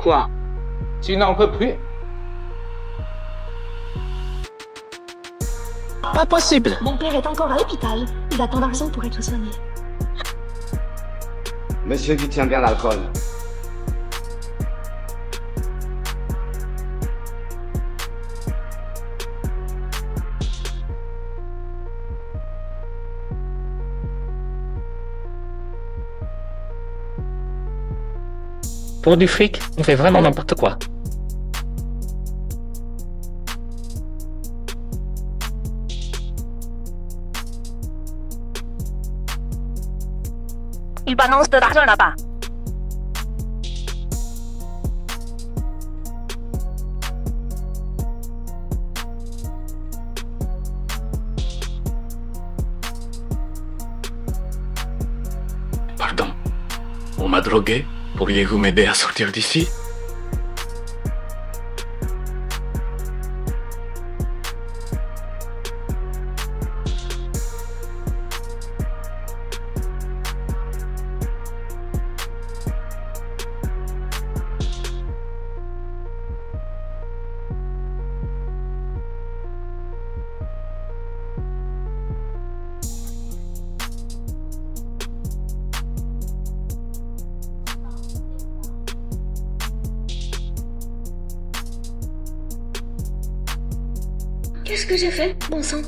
Quoi? Tu n'en peux plus? Pas possible. Mon père est encore à l'hôpital. Il attend l'argent pour être soigné. Monsieur qui tient bien l'alcool. Pour du fric, on fait vraiment n'importe quoi. Il balance de l'argent là-bas. Pardon, on m'a drogué. Pourriez-vous m'aider à sortir d'ici? Qu'est-ce que j'ai fait, bon sang?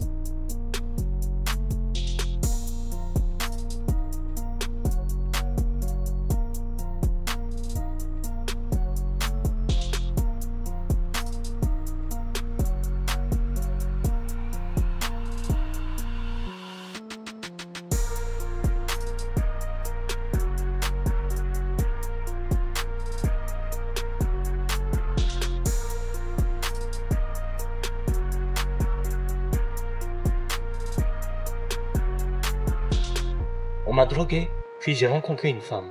On m'a drogué, puis j'ai rencontré une femme.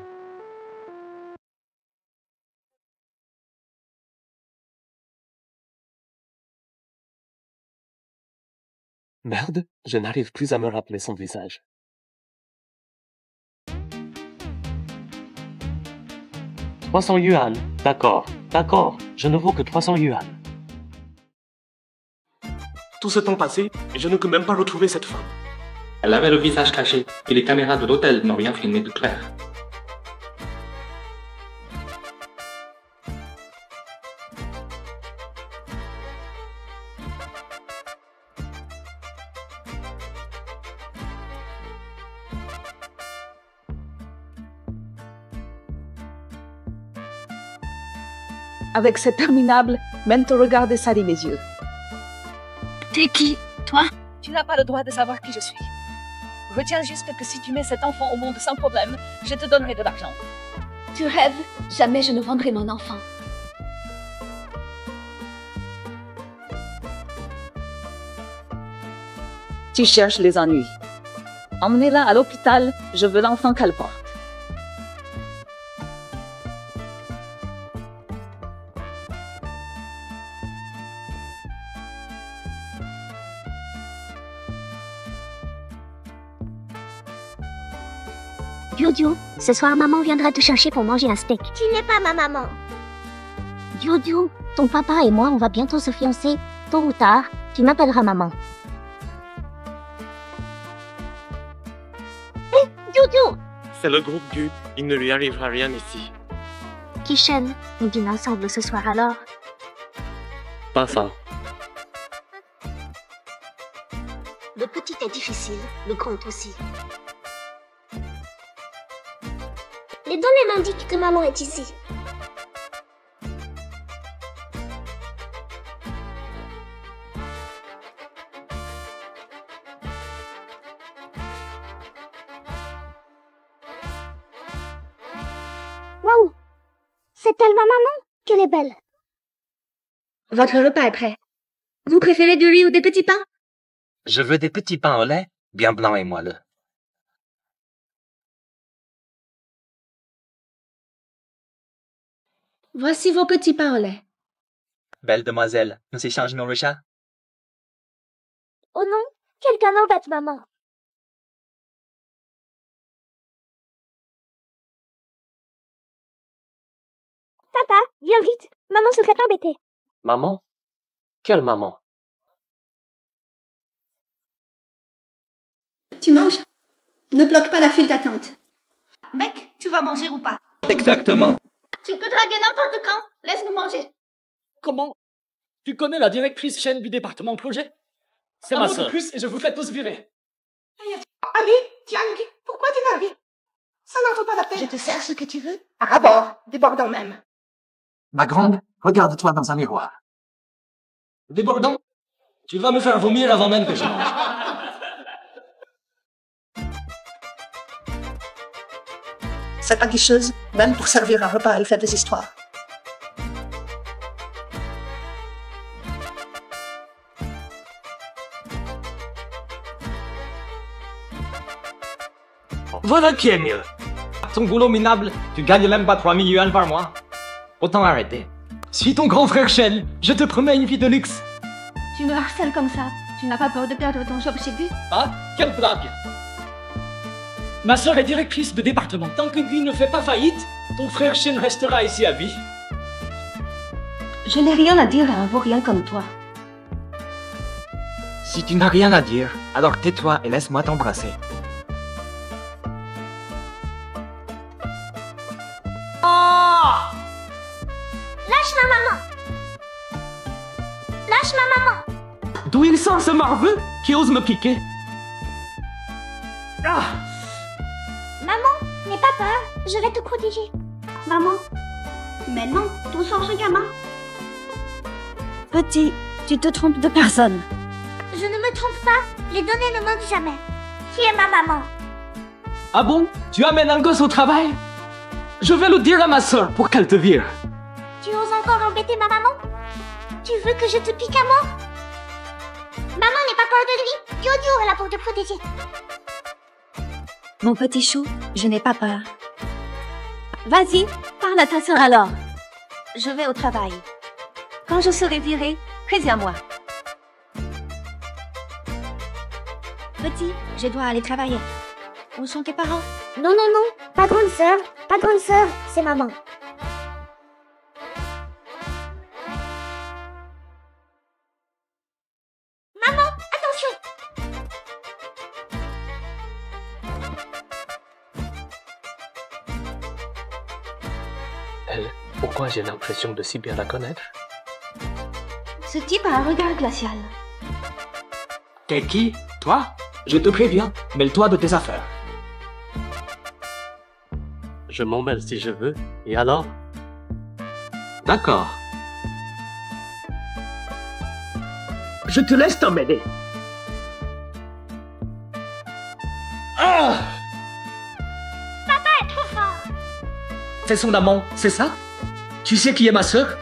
Merde, je n'arrive plus à me rappeler son visage. « 300 yuan, d'accord, je ne vaux que 300 yuan. » Tout ce temps passé, et je ne peux même pas retrouver cette femme. Elle avait le visage caché et les caméras de l'hôtel n'ont rien filmé de clair. Avec cette terminable, même te regarder salit mes yeux. T'es qui, toi? Tu n'as pas le droit de savoir qui je suis. Retiens juste que si tu mets cet enfant au monde sans problème, je te donnerai de l'argent. Tu rêves? Jamais je ne vendrai mon enfant. Tu cherches les ennuis. Emmenez-la à l'hôpital, je veux l'enfant qu'elle porte. Diou, ce soir maman viendra te chercher pour manger un steak. Tu n'es pas ma maman. Diou, ton papa et moi on va bientôt se fiancer. Tôt ou tard, tu m'appelleras maman. Hé, Diou! C'est le groupe Gu, il ne lui arrivera rien ici. Kishen, on dîne ensemble ce soir alors. Pas ça. Le petit est difficile, le grand aussi. Les données m'indiquent que maman est ici. Waouh! C'est elle ma maman? Qu'elle est belle. Votre repas est prêt. Vous préférez du riz ou des petits pains? Je veux des petits pains au lait, bien blancs et moelleux. Voici vos petits pains au lait. Belle demoiselle, nous échangeons le chat. Oh non, quelqu'un embête maman. Papa, viens vite. Maman se fait embêter. Maman? Quelle maman? Tu manges? Ne bloque pas la file d'attente. Mec, tu vas manger ou pas? Exactement. Tu peux draguer n'importe quand. Laisse-nous manger. Comment? Tu connais la directrice chaîne du département projet? C'est ma sœur. Plus et je vous fais tous virer. Allez, Tiang, pourquoi t'énerver? Ça n'en vaut pas la peine. Je te sers ce que tu veux. À bord, débordant même. Ma grande, regarde-toi dans un miroir. Débordant? Tu vas me faire vomir avant même que je mange. Cette aguicheuse, même pour servir un repas, elle fait des histoires. Voilà qui est mieux. Ton boulot minable, tu gagnes même pas 3000 yuan par mois. Autant arrêter. Suis ton grand frère Shen, je te promets une vie de luxe. Tu me harcèles comme ça. Tu n'as pas peur de perdre ton job chez Gu? Ah, quelle blague! Ma sœur est directrice de département. Tant que Guy ne fait pas faillite, ton frère Shen restera ici à vie. Je n'ai rien à dire à un vaurien comme toi. Si tu n'as rien à dire, alors tais-toi et laisse-moi t'embrasser. Lâche ma maman. Lâche ma maman. D'où il sort ce marveux qui ose me piquer? Ah! Maman, n'aie pas peur. Je vais te protéger. Maman. Mais non, ton sang un gamin. Petit, tu te trompes de personne. Je ne me trompe pas. Les données ne manquent jamais. Qui est ma maman? Ah bon? Tu amènes un gosse au travail? Je vais le dire à ma sœur pour qu'elle te vire. Tu oses encore embêter ma maman? Tu veux que je te pique à mort? Maman n'est pas peur de lui. Jojo est là pour te protéger. Mon petit chou, je n'ai pas peur. Vas-y, parle à ta sœur alors. Je vais au travail. Quand je serai virée, préviens-moi. Petit, je dois aller travailler. Où sont tes parents? Non, non, non. Pas grande sœur. Pas grande sœur. C'est maman. Maman, attention. Elle, pourquoi j'ai l'impression de si bien la connaître? Ce type a un regard glacial. T'es qui? Toi? Je te préviens, mêle-toi de tes affaires. Je m'en mêle si je veux. Et alors? D'accord. Je te laisse t'emmêler. Ah! Papa est trop fort. C'est son amant, c'est ça? Tu sais qui est ma sœur?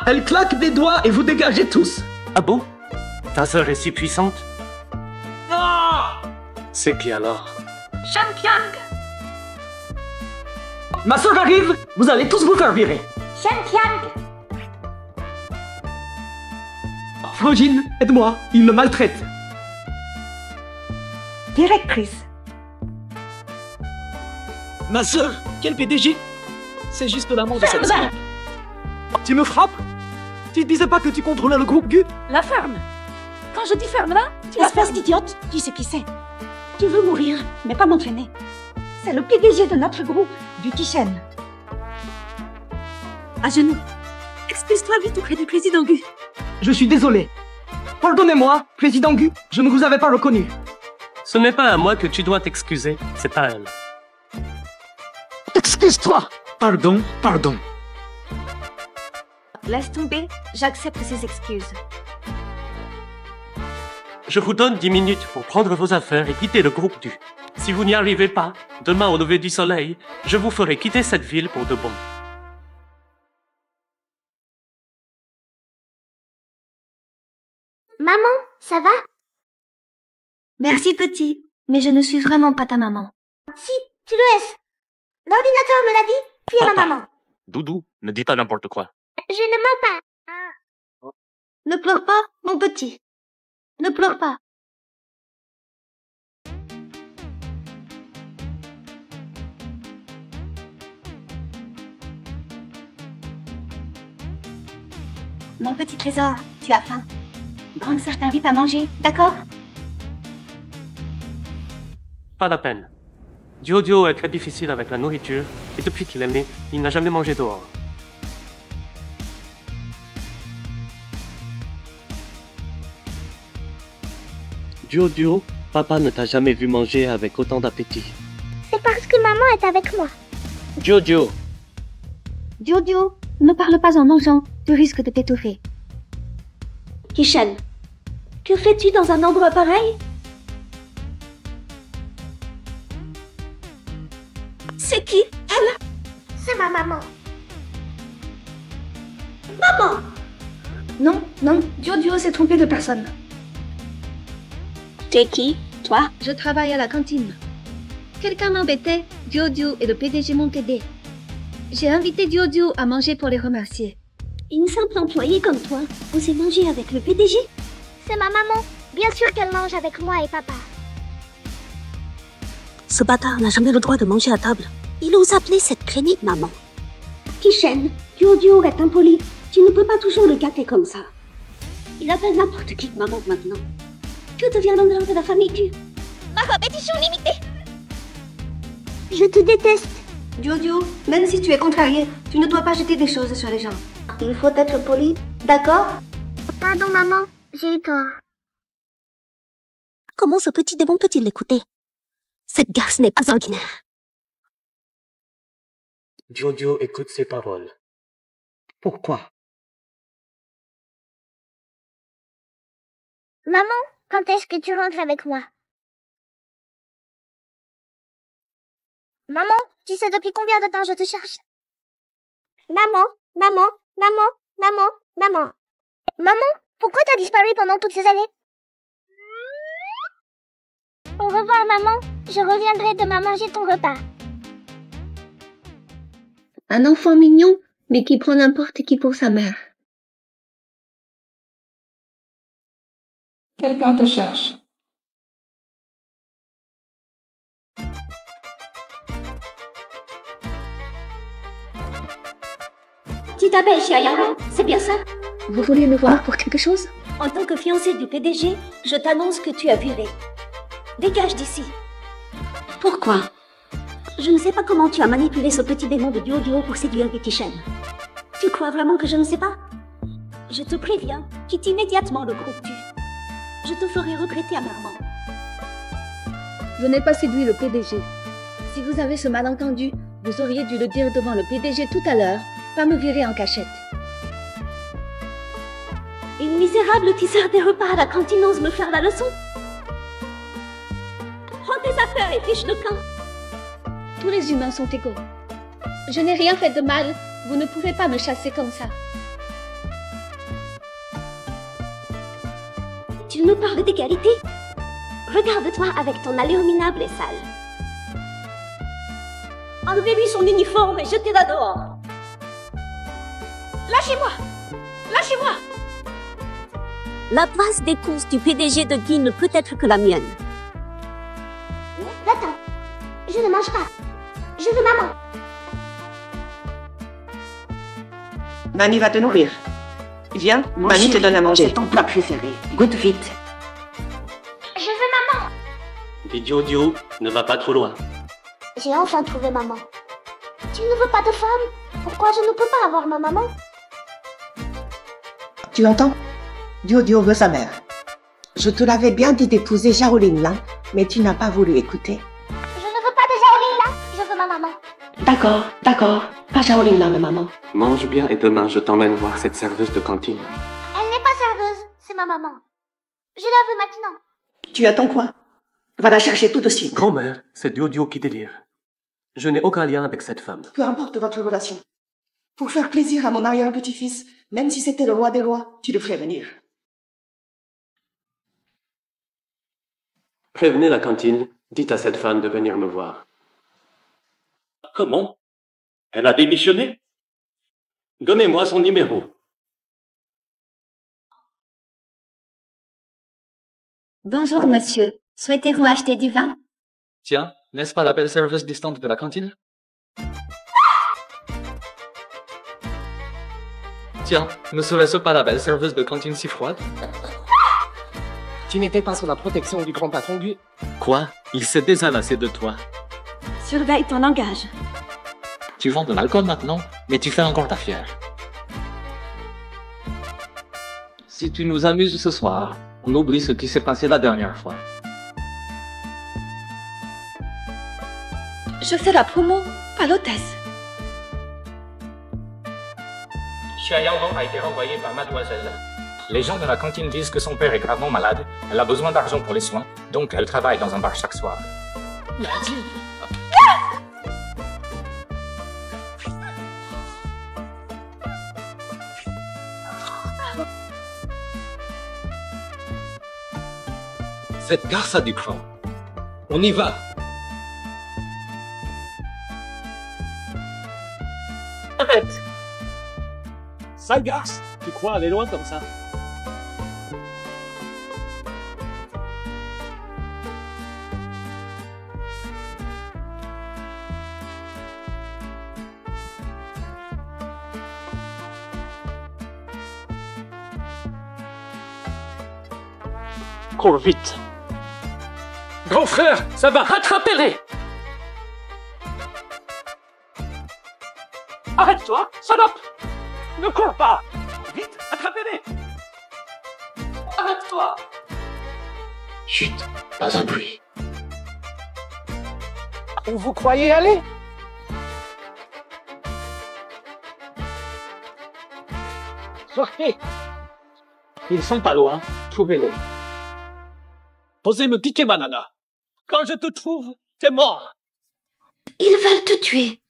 Elle claque des doigts et vous dégagez tous. Ah bon? Ta sœur est si puissante? Ah! C'est qui alors? Champion. Ma sœur arrive, vous allez tous vous faire virer. Champion. Frogine, aide-moi, il me maltraite. Directrice. Ma sœur, quel PDG? C'est juste l'amant de cette sœur. Tu me frappes? Tu disais pas que tu contrôlais le groupe Gu? La ferme. Quand je dis ferme là, tu la Espèce d'idiote, tu sais qui c'est. Tu veux mourir, mais pas m'entraîner. C'est le PDG de notre groupe, du Kishen. À genoux. Excuse-toi vite auprès du président Gu. Je suis désolé. Pardonnez-moi, président Gu, je ne vous avais pas reconnu. Ce n'est pas à moi que tu dois t'excuser, c'est à elle. Excuse-toi. Pardon, pardon. Laisse tomber, j'accepte ses excuses. Je vous donne 10 minutes pour prendre vos affaires et quitter le groupe du. Si vous n'y arrivez pas, demain au lever du soleil, je vous ferai quitter cette ville pour de bon. Maman, ça va? Merci petit, mais je ne suis vraiment pas ta maman. Si, tu le es. L'ordinateur me l'a dit, tu es ma Papa. maman. Doudou, ne dis pas n'importe quoi. Je ne mens pas. Ne pleure pas, mon petit. Ne pleure pas. Mon petit trésor, tu as faim. Grande sœur t'invite à manger, d'accord? Pas la peine. Jojo est très difficile avec la nourriture, et depuis qu'il est né, il n'a jamais mangé dehors. Jojo, papa ne t'a jamais vu manger avec autant d'appétit. C'est parce que maman est avec moi. Jojo! Jojo, ne parle pas en mangeant, tu risques de t'étouffer. Kishan, que fais-tu dans un endroit pareil? C'est qui? Elle? C'est ma maman. Maman! Non, non, Jojo s'est trompé de personne. T'es qui? Toi? Je travaille à la cantine. Quelqu'un m'embêtait, Jojo et le PDG m'ont aidé. J'ai invité Jojo à manger pour les remercier. Une simple employée comme toi, osez manger avec le PDG? C'est ma maman. Bien sûr qu'elle mange avec moi et papa. Ce bâtard n'a jamais le droit de manger à table. Il ose appeler cette crénique maman. Kishan, Jojo est impoli. Tu ne peux pas toujours le gâter comme ça. Il appelle n'importe qui maman maintenant. Que devient l'honneur de la famille tu? Ma compétition limitée. Je te déteste. Jojo, même si tu es contrarié, tu ne dois pas jeter des choses sur les gens. Il faut être poli, d'accord? Pardon maman, j'ai eu tort. Comment ce petit démon peut-il l'écouter? Cette garce n'est pas ordinaire. Jojo écoute ses paroles. Pourquoi? Maman, quand est-ce que tu rentres avec moi? Maman, tu sais depuis combien de temps je te cherche? Maman, maman, maman, maman, maman. Maman, pourquoi t'as disparu pendant toutes ces années? Au revoir maman, je reviendrai demain manger ton repas. Un enfant mignon, mais qui prend n'importe qui pour sa mère. Quelqu'un te cherche. Tu t'appelles Xiaoyang, c'est bien ça? Vous voulez me voir pour quelque chose? En tant que fiancée du PDG, je t'annonce que tu as viré. Dégage d'ici. Pourquoi? Je ne sais pas comment tu as manipulé ce petit démon de Jojo pour séduire Kishan. Tu crois vraiment que je ne sais pas? Je te préviens, quitte immédiatement le groupe du. Je te ferai regretter amèrement. Je n'ai pas séduit le PDG. Si vous avez ce malentendu, vous auriez dû le dire devant le PDG tout à l'heure, pas me virer en cachette. Une misérable tisseur des repas à la cantine ose me faire la leçon. Prends tes affaires et fiche de camp. Tous les humains sont égaux. Je n'ai rien fait de mal, vous ne pouvez pas me chasser comme ça. Tu nous parles d'égalité? Regarde-toi avec ton allure minable et sale. Enlevez-lui son uniforme et jetez-la dehors. Lâchez-moi! Lâchez-moi! La place des courses du PDG de Guy ne peut être que la mienne. Attends, je ne mange pas. Je veux maman. Nani va te nourrir. Viens, Mamie te donne à manger. C'est ton plat préféré. Goûte vite. Je veux maman. Et Jojo ne va pas trop loin. J'ai enfin trouvé maman. Tu ne veux pas de femme? Pourquoi je ne peux pas avoir ma maman? Tu entends? Jojo veut sa mère. Je te l'avais bien dit d'épouser Shaolin Lang, mais tu n'as pas voulu écouter. Je ne veux pas de Shaolin Lang, je veux ma maman. D'accord, d'accord. Pas Shaolin Lang, mais maman. Mange bien et demain je t'emmène voir cette serveuse de cantine. Elle n'est pas serveuse, c'est ma maman. Je la veux maintenant. Tu attends quoi? Va la chercher tout de suite. Grand-mère, c'est Jojo qui délire. Je n'ai aucun lien avec cette femme. Peu importe votre relation. Pour faire plaisir à mon arrière-petit-fils, même si c'était le roi des rois, tu le ferais venir. Prévenez la cantine, dites à cette femme de venir me voir. Comment? Elle a démissionné? Donnez-moi son numéro. Bonjour, monsieur. Souhaitez-vous acheter du vin? Tiens, n'est-ce pas la belle serveuse distante de la cantine? Tiens, ne serait-ce pas la belle serveuse de cantine si froide? Tu n'étais pas sous la protection du grand patron Gu. Quoi? Il s'est désalacé de toi. Surveille ton langage. Tu vends de l'alcool maintenant, mais tu fais encore ta fière. Si tu nous amuses ce soir, on oublie ce qui s'est passé la dernière fois. Je fais la promo, pas l'hôtesse. Xia Yangdong a été renvoyé par mademoiselle. Les gens de la cantine disent que son père est gravement malade, elle a besoin d'argent pour les soins, donc elle travaille dans un bar chaque soir. Faites gaffe à Ducran. On y va. Arrête! Sale garce, tu crois aller loin comme ça? Cours vite! Grand frère, ça va! Rattrapez-les! Arrête-toi, salope! Ne cours pas! Vite, attrapez-les! Arrête-toi! Chut, pas un bruit. Où vous croyez aller? Sortez! Ils sont pas loin, trouvez-les. Posez me piquer ma nana. Quand je te trouve, t'es mort. Ils veulent te tuer.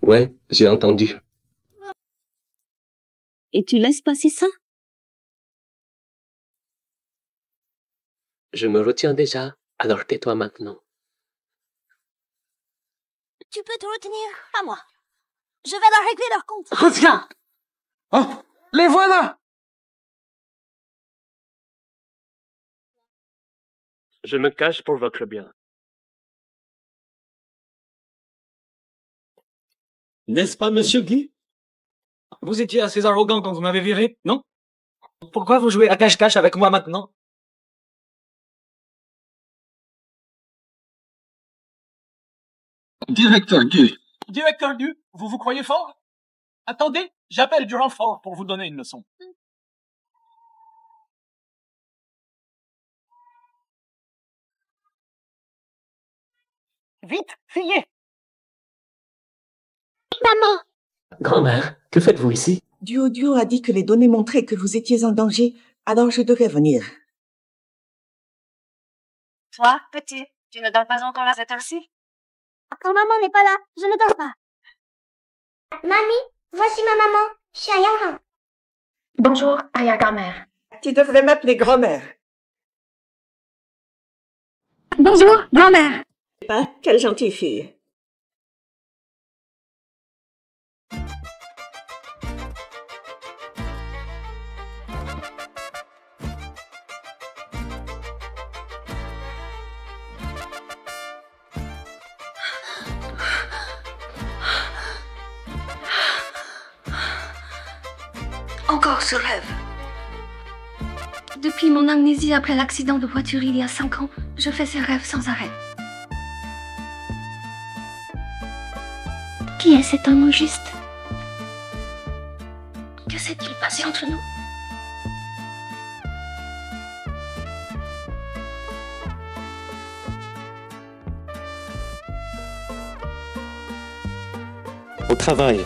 Ouais, j'ai entendu. Et tu laisses passer ça? Je me retiens déjà, alors tais-toi maintenant. Tu peux te retenir, pas moi. Je vais leur régler leur compte. Reviens! Oh, les voilà! Je me cache pour votre bien. N'est-ce pas, monsieur Guy? Vous étiez assez arrogant quand vous m'avez viré, non? Pourquoi vous jouez à cache-cache avec moi maintenant? Directeur Gu. Directeur Gu, vous vous croyez fort? Attendez, j'appelle du renfort pour vous donner une leçon. Vite, fuyez! Maman! Grand-mère, que faites-vous ici? Duo a dit que les données montraient que vous étiez en danger, alors je devais venir. Toi, petit, tu ne dors pas encore à cette heure-ci? Quand maman n'est pas là, je ne dors pas. Mamie, voici ma maman, Xia Yang. Bonjour, arrière-grand-mère. Tu devrais m'appeler grand-mère. Bonjour, grand-mère. Ah, quelle gentille fille. Encore ce rêve. Depuis mon amnésie après l'accident de voiture il y a 5 ans, je fais ces rêves sans arrêt. Qui est cet homme au juste? Que s'est-il passé entre nous? Au travail.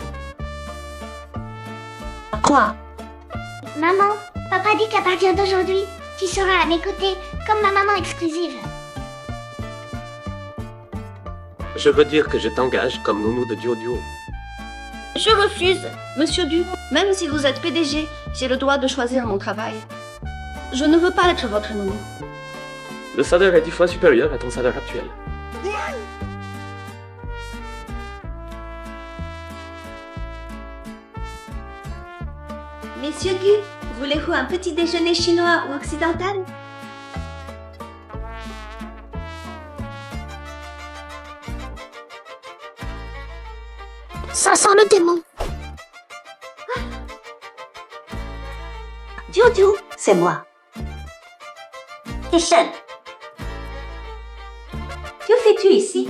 Quoi? Maman, papa dit qu'à partir d'aujourd'hui, tu seras à mes côtés comme ma maman exclusive. Je veux dire que je t'engage comme nounou de Duo. Je refuse, monsieur Du. Même si vous êtes PDG, j'ai le droit de choisir mon travail. Je ne veux pas être votre nounou. Le salaire est 10 fois supérieur à ton salaire actuel. Messieurs Gu, voulez-vous un petit déjeuner chinois ou occidental? Ça sent le démon. Jojo, c'est moi. Kishen. Que fais-tu ici?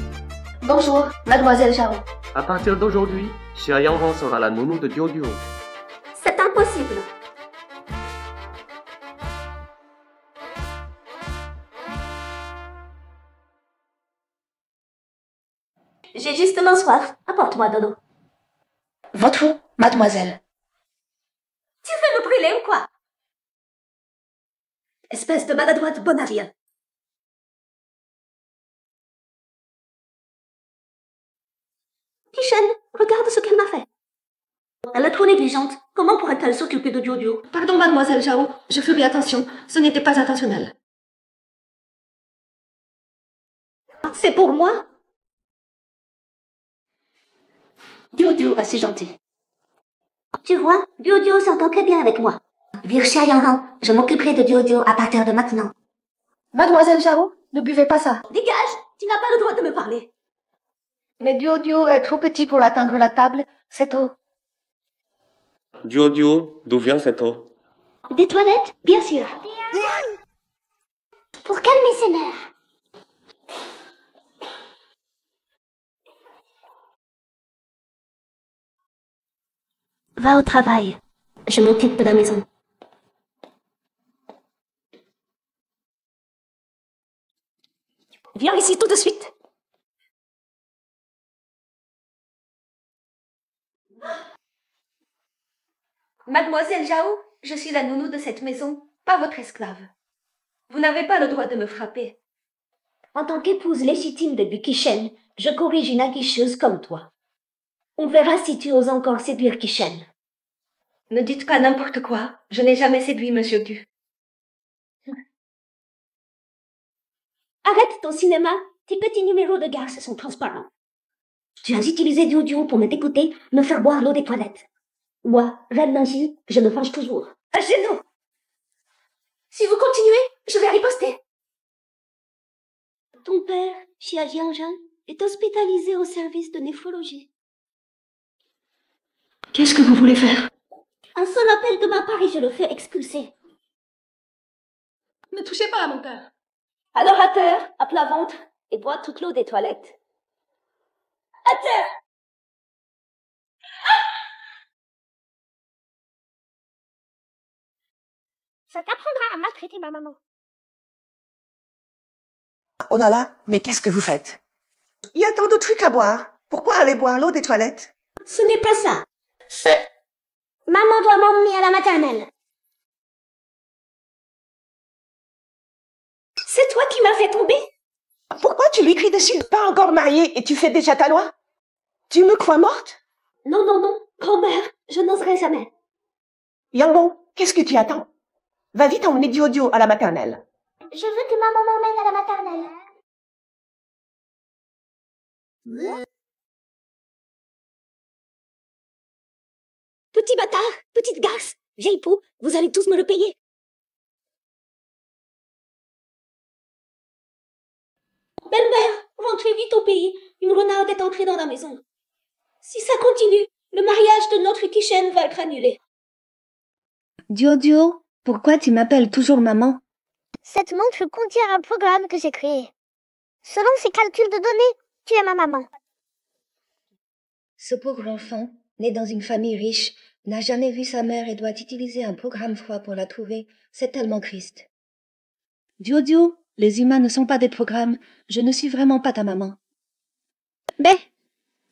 Bonjour, mademoiselle Charo. À partir d'aujourd'hui, Xia Yanghong sera la nounou de Duo. C'est impossible. J'ai justement soif. Apporte-moi de l'eau. Votre eau, mademoiselle. Tu veux me brûler ou quoi? Espèce de maladroite bonavie. Kishen, regarde ce qu'elle m'a fait. Elle est trop négligente. Comment pourrait-elle s'occuper de Jojo? Pardon, mademoiselle Chao. Je ferai attention. Ce n'était pas intentionnel. C'est pour moi? Jojo est si gentil. Tu vois, Jojo s'entend très bien avec moi. Vir Xia Yanghong, je m'occuperai de Jojo à partir de maintenant. Mademoiselle Chao, ne buvez pas ça. Dégage! Tu n'as pas le droit de me parler. Mais Jojo est trop petit pour atteindre la table. C'est eau. Duo, d'où vient cette eau? Des toilettes, bien sûr. Pour calmer ses nerfs. Va au travail. Je m'occupe de la maison. Viens ici tout de suite. Mademoiselle Zhao, je suis la nounou de cette maison, pas votre esclave. Vous n'avez pas le droit de me frapper. En tant qu'épouse légitime de Kishen, je corrige une aguicheuse comme toi. On verra si tu oses encore séduire Kishen. Ne dites pas n'importe quoi. Je n'ai jamais séduit Monsieur Du. Arrête ton cinéma. Tes petits numéros de garce sont transparents. Tu as utilisé Jojo pour me dégoûter, me faire boire l'eau des toilettes. Moi, reine magie, je me fâche toujours. À genoux! Si vous continuez, je vais riposter. Ton père, Xia Jianzhen, est hospitalisé au service de néphrologie. Qu'est-ce que vous voulez faire? Un seul appel de ma part et je le fais expulser. Ne touchez pas à mon père. Alors à terre, à plat ventre, et bois toute l'eau des toilettes. À terre! Ça t'apprendra à maltraiter ma maman. Oh là là, mais qu'est-ce que vous faites? Il y a tant de trucs à boire. Pourquoi aller boire l'eau des toilettes? Ce n'est pas ça. C'est... Maman doit m'emmener à la maternelle. C'est toi qui m'as fait tomber? Pourquoi tu lui cries dessus? Pas encore mariée et tu fais déjà ta loi? Tu me crois morte? Non, non, non, grand-mère, je n'oserai jamais. Yanghong, qu'est-ce que tu attends? Va vite emmener Jojo à la maternelle. Je veux que maman m'emmène à la maternelle. Petit bâtard, petite garce, vieille peau, vous allez tous me le payer. Belle-mère, rentrez vite au pays. Une renarde est entrée dans la maison. Si ça continue, le mariage de notre Kishen va être annulé. Jojo, pourquoi tu m'appelles toujours maman? Cette montre contient un programme que j'ai créé. Selon ses calculs de données, tu es ma maman. Ce pauvre enfant, né dans une famille riche, n'a jamais vu sa mère et doit utiliser un programme froid pour la trouver. C'est tellement triste. Jojo, les humains ne sont pas des programmes. Je ne suis vraiment pas ta maman. Mais,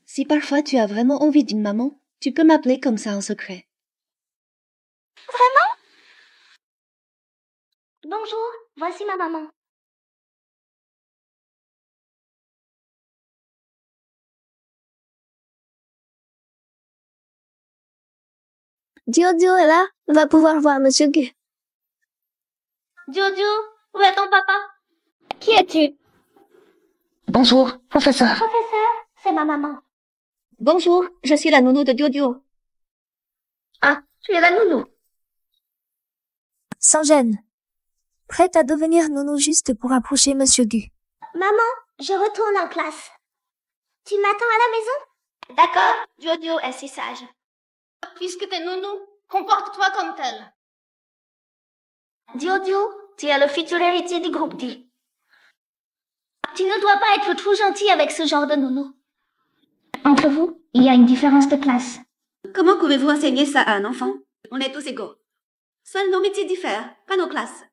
si parfois tu as vraiment envie d'une maman, tu peux m'appeler comme ça en secret. Vraiment? Bonjour, voici ma maman. Jojo est là, va pouvoir voir Monsieur Gu. Jojo, où est ton papa? Qui es-tu? Bonjour, professeur. Professeur, c'est ma maman. Bonjour, je suis la nounou de Jojo. Ah, tu es la nounou. Sans gêne. Prête à devenir nounou juste pour approcher Monsieur Gu. Maman, je retourne en classe. Tu m'attends à la maison? D'accord, Jojo est si sage. Puisque t'es nounou, comporte-toi comme tel. Dio, tu es le futur héritier du groupe D. Tu ne dois pas être trop gentil avec ce genre de nounou. Entre vous, il y a une différence de classe. Comment pouvez-vous enseigner ça à un enfant? On est tous égaux. Seuls nos métiers diffèrent, pas nos classes.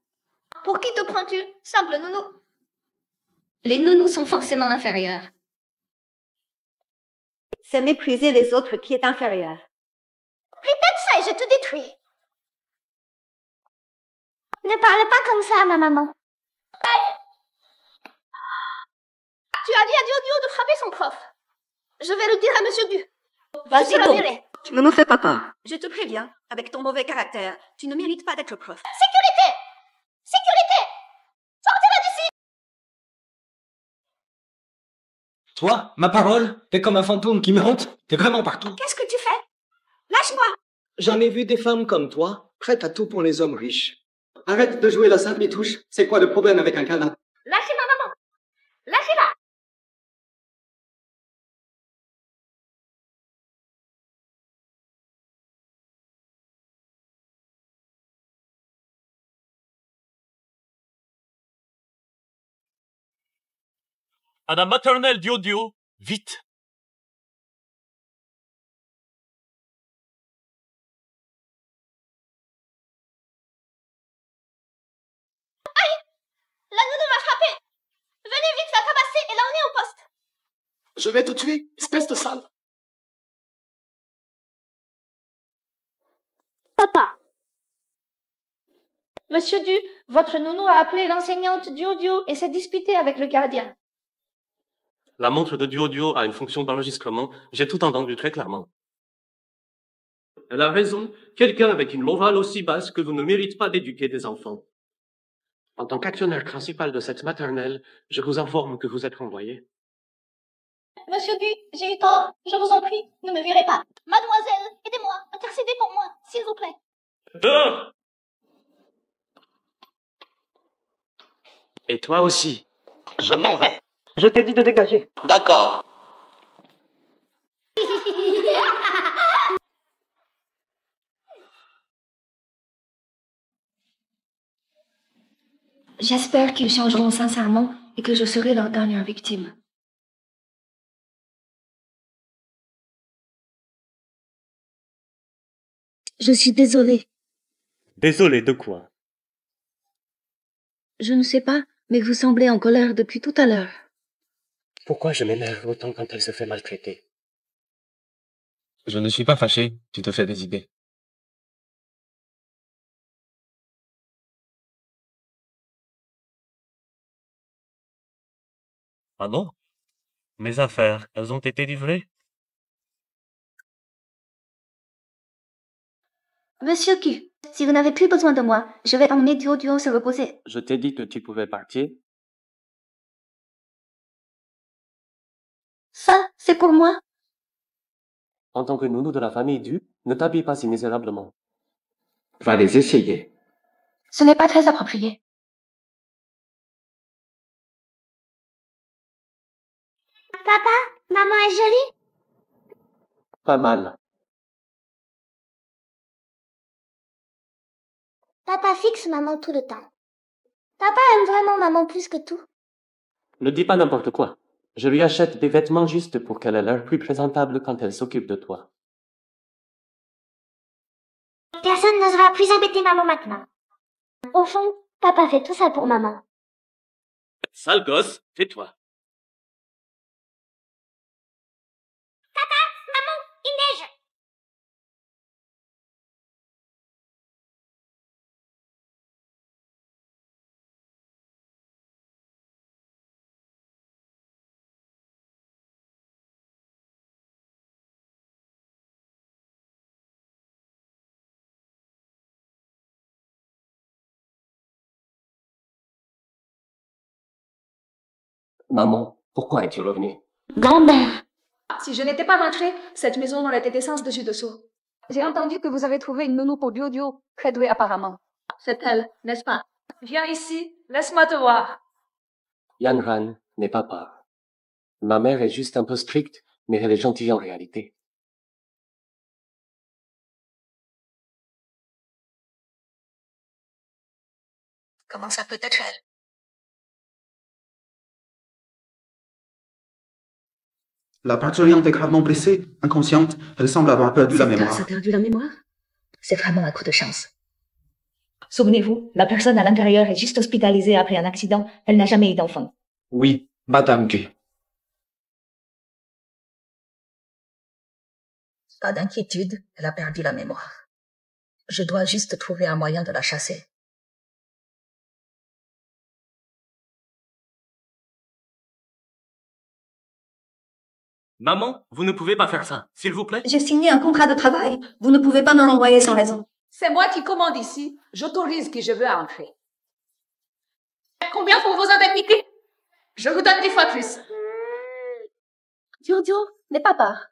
Pour qui te prends-tu? Simple nounou. Les nounous sont forcément inférieurs. C'est mépriser les autres qui est inférieur. Répète ça et je te détruis. Ne parle pas comme ça à ma maman. Tu as dit à Dio de frapper son prof. Je vais le dire à Monsieur Du. Vas-y donc. Viré. Tu ne me fais pas peur. Je te préviens, avec ton mauvais caractère, tu ne mérites pas d'être prof. Sécurité! Sécurité! Sortez-la d'ici! Toi, ma parole, t'es comme un fantôme qui me hante. T'es vraiment partout. Qu'est-ce que tu fais? Lâche-moi! J'en ai vu des femmes comme toi, prêtes à tout pour les hommes riches. Arrête de jouer la simple mitouche. C'est quoi le problème avec un câlin? Lâchez ma maman! Lâchez-la! À la maternelle Dio, vite. Aïe! La nounou m'a frappé! Venez vite la tabasser et l'emmener au poste! Je vais te tuer, espèce de sale. Papa! Monsieur Du, votre nounou a appelé l'enseignante Dio et s'est disputée avec le gardien. La montre de Dio a une fonction d'enregistrement. J'ai tout entendu très clairement. Elle a raison. Quelqu'un avec une morale aussi basse que vous ne mérite pas d'éduquer des enfants. En tant qu'actionnaire principal de cette maternelle, je vous informe que vous êtes renvoyé. Monsieur Du, j'ai eu tort. Je vous en prie, ne me virez pas. Mademoiselle, aidez-moi, intercédez pour moi, s'il vous plaît. Dehors! Et toi aussi. Je m'en vais. Je t'ai dit de dégager. D'accord. J'espère qu'ils changeront sincèrement et que je serai leur dernière victime. Je suis désolée. Désolé de quoi? Je ne sais pas, mais vous semblez en colère depuis tout à l'heure. Pourquoi je m'énerve autant quand elle se fait maltraiter? Je ne suis pas fâché, tu te fais des idées. Ah non? Mes affaires, elles ont été livrées? Monsieur Q, si vous n'avez plus besoin de moi, je vais emmener Dio se reposer. Je t'ai dit que tu pouvais partir. Ça, c'est pour moi. En tant que nounou de la famille Du, ne t'habille pas si misérablement. Va les essayer. Ce n'est pas très approprié. Papa, maman est jolie? Pas mal. Papa fixe maman tout le temps. Papa aime vraiment maman plus que tout. Ne dis pas n'importe quoi. Je lui achète des vêtements justes pour qu'elle ait l'air plus présentable quand elle s'occupe de toi. Personne n'osera plus embêter maman maintenant. Au fond, papa fait tout ça pour maman. Sale gosse, tais-toi. Papa, maman, il neige. Maman, pourquoi es-tu revenue? Grand-mère. Si je n'étais pas rentrée, cette maison n'aurait été sans dessus dessous. J'ai entendu que vous avez trouvé une nounou pour Dio, très douée apparemment. C'est elle, n'est-ce pas? Viens ici, laisse-moi te voir. Yanran n'est pas peur. Ma mère est juste un peu stricte, mais elle est gentille en réalité. comment ça peut être elle. La parturiente est gravement blessée, inconsciente. Elle semble avoir perdu la mémoire. Ça a perdu la mémoire? C'est vraiment un coup de chance. Souvenez-vous, la personne à l'intérieur est juste hospitalisée après un accident. Elle n'a jamais eu d'enfant. Oui, Madame Gu. Pas d'inquiétude, elle a perdu la mémoire. Je dois juste trouver un moyen de la chasser. Maman, vous ne pouvez pas faire ça, s'il vous plaît. J'ai signé un contrat de travail. Vous ne pouvez pas me l'envoyer sans raison. C'est moi qui commande ici. J'autorise qui je veux à entrer. Combien pour vos indemnités? Je vous donne 10 fois plus. Giorgio n'est pas part.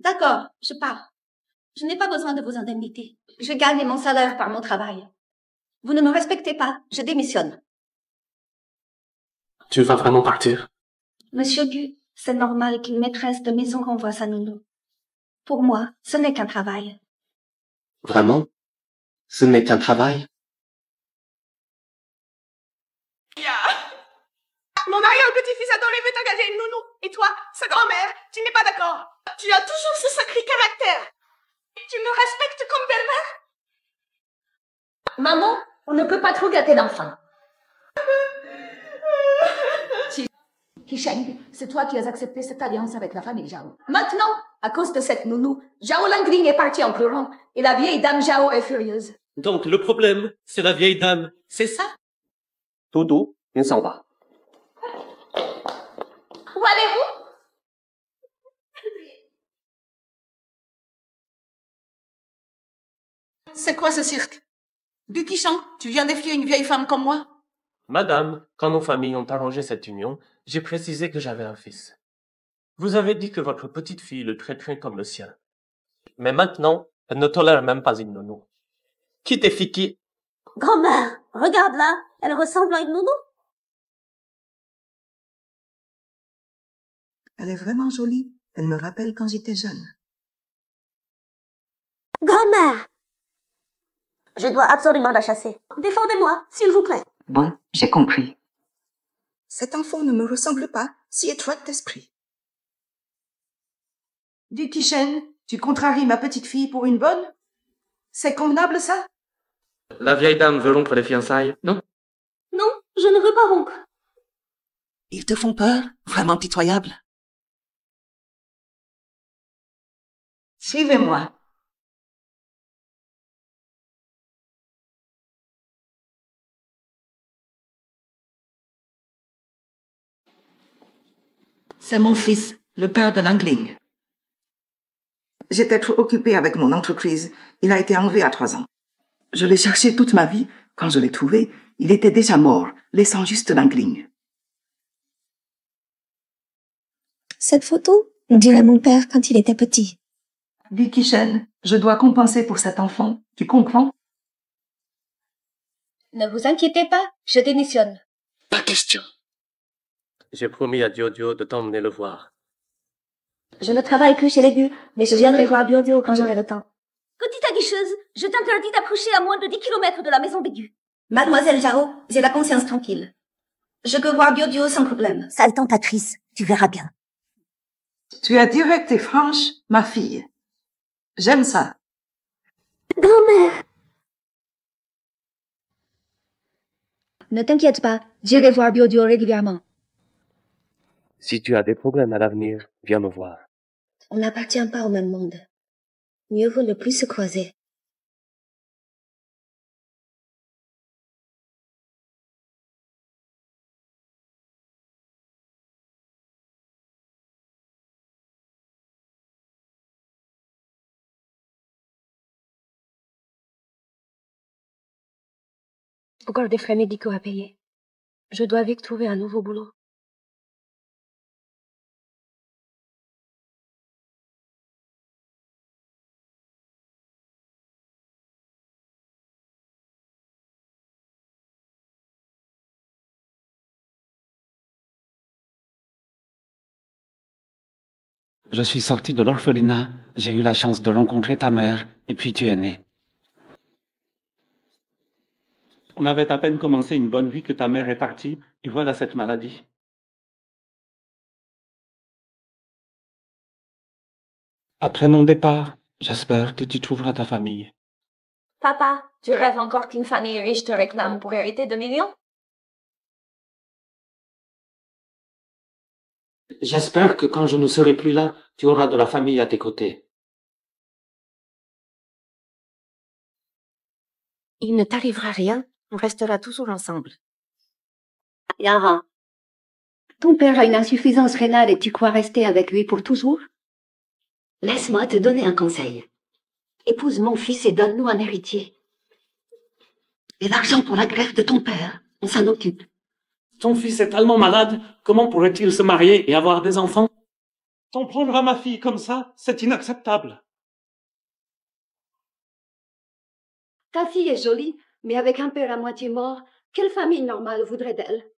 D'accord, je pars. Je n'ai pas besoin de vos indemnités. Je gagne mon salaire par mon travail. Vous ne me respectez pas, je démissionne. Tu vas vraiment partir? Monsieur Gu, c'est normal qu'une maîtresse de maison renvoie sa nounou. Pour moi, ce n'est qu'un travail. Vraiment? Ce n'est qu'un travail? Mon arrière-petit-fils adoré veut t'engager une nounou. Et toi, sa grand-mère, tu n'es pas d'accord. Tu as toujours ce sacré caractère. Tu me respectes comme belle-mère? Maman, on ne peut pas trop gâter l'enfant. Hisheng, c'est toi qui as accepté cette alliance avec la famille Zhao. Maintenant, à cause de cette nounou, Zhao Langling est parti en pleurant et la vieille dame Zhao est furieuse. Donc le problème, c'est la vieille dame, c'est ça? Dodo, viens s'en va. Où allez-vous? C'est quoi ce cirque? Du Kishan, tu viens défier une vieille femme comme moi? Madame, quand nos familles ont arrangé cette union, j'ai précisé que j'avais un fils. Vous avez dit que votre petite fille le traiterait comme le sien. Mais maintenant, elle ne tolère même pas une nounou. Qui t'est Fiki? Grand-mère, regarde-la. Elle ressemble à une nounou. Elle est vraiment jolie. Elle me rappelle quand j'étais jeune. Grand-mère, je dois absolument la chasser. Défendez-moi, s'il vous plaît. Bon, j'ai compris. Cet enfant ne me ressemble pas, si étroite d'esprit. Du Kishen, tu contraries ma petite fille pour une bonne? C'est convenable, ça? La vieille dame veut rompre les fiançailles, non? Non, je ne veux pas rompre. Ils te font peur? Vraiment pitoyable. Suivez-moi. C'est mon fils, le père de Langling. J'étais trop occupée avec mon entreprise. Il a été enlevé à 3 ans. Je l'ai cherché toute ma vie. Quand je l'ai trouvé, il était déjà mort, laissant juste Langling. Cette photo, on dirait mon père quand il était petit. Dis Kishen, je dois compenser pour cet enfant. Tu comprends? Ne vous inquiétez pas, je démissionne. Pas question. J'ai promis à Diodio de t'emmener le voir. Je ne travaille que chez les Gu, mais je viendrai voir Biodio quand j'aurai le temps. Petite aguicheuse, je t'interdis d'approcher à moins de 10 km de la maison des Gu. Mademoiselle Zhao, j'ai la conscience tranquille. Je peux voir Biodio sans problème. Sale tentatrice, tu verras bien. Tu es directe et franche, ma fille. J'aime ça. Grand-mère. Ne t'inquiète pas, j'irai voir Biodio régulièrement. Si tu as des problèmes à l'avenir, viens me voir. On n'appartient pas au même monde. Mieux vaut ne plus se croiser. Encore des frais médicaux à payer. Je dois vite trouver un nouveau boulot. Je suis sorti de l'orphelinat, j'ai eu la chance de rencontrer ta mère, et puis tu es né. On avait à peine commencé une bonne vie que ta mère est partie, et voilà cette maladie. Après mon départ, j'espère que tu trouveras ta famille. Papa, tu rêves encore qu'une famille riche te réclame pour hériter de millions? J'espère que quand je ne serai plus là, tu auras de la famille à tes côtés. Il ne t'arrivera rien, on restera toujours ensemble. Yara, ton père a une insuffisance rénale et tu crois rester avec lui pour toujours? Laisse-moi te donner un conseil. Épouse mon fils et donne-nous un héritier. Et l'argent pour la greffe de ton père, on s'en occupe. Ton fils est tellement malade, comment pourrait-il se marier et avoir des enfants? T'en prendre à ma fille comme ça, c'est inacceptable. Ta fille est jolie, mais avec un père à moitié mort, quelle famille normale voudrait d'elle?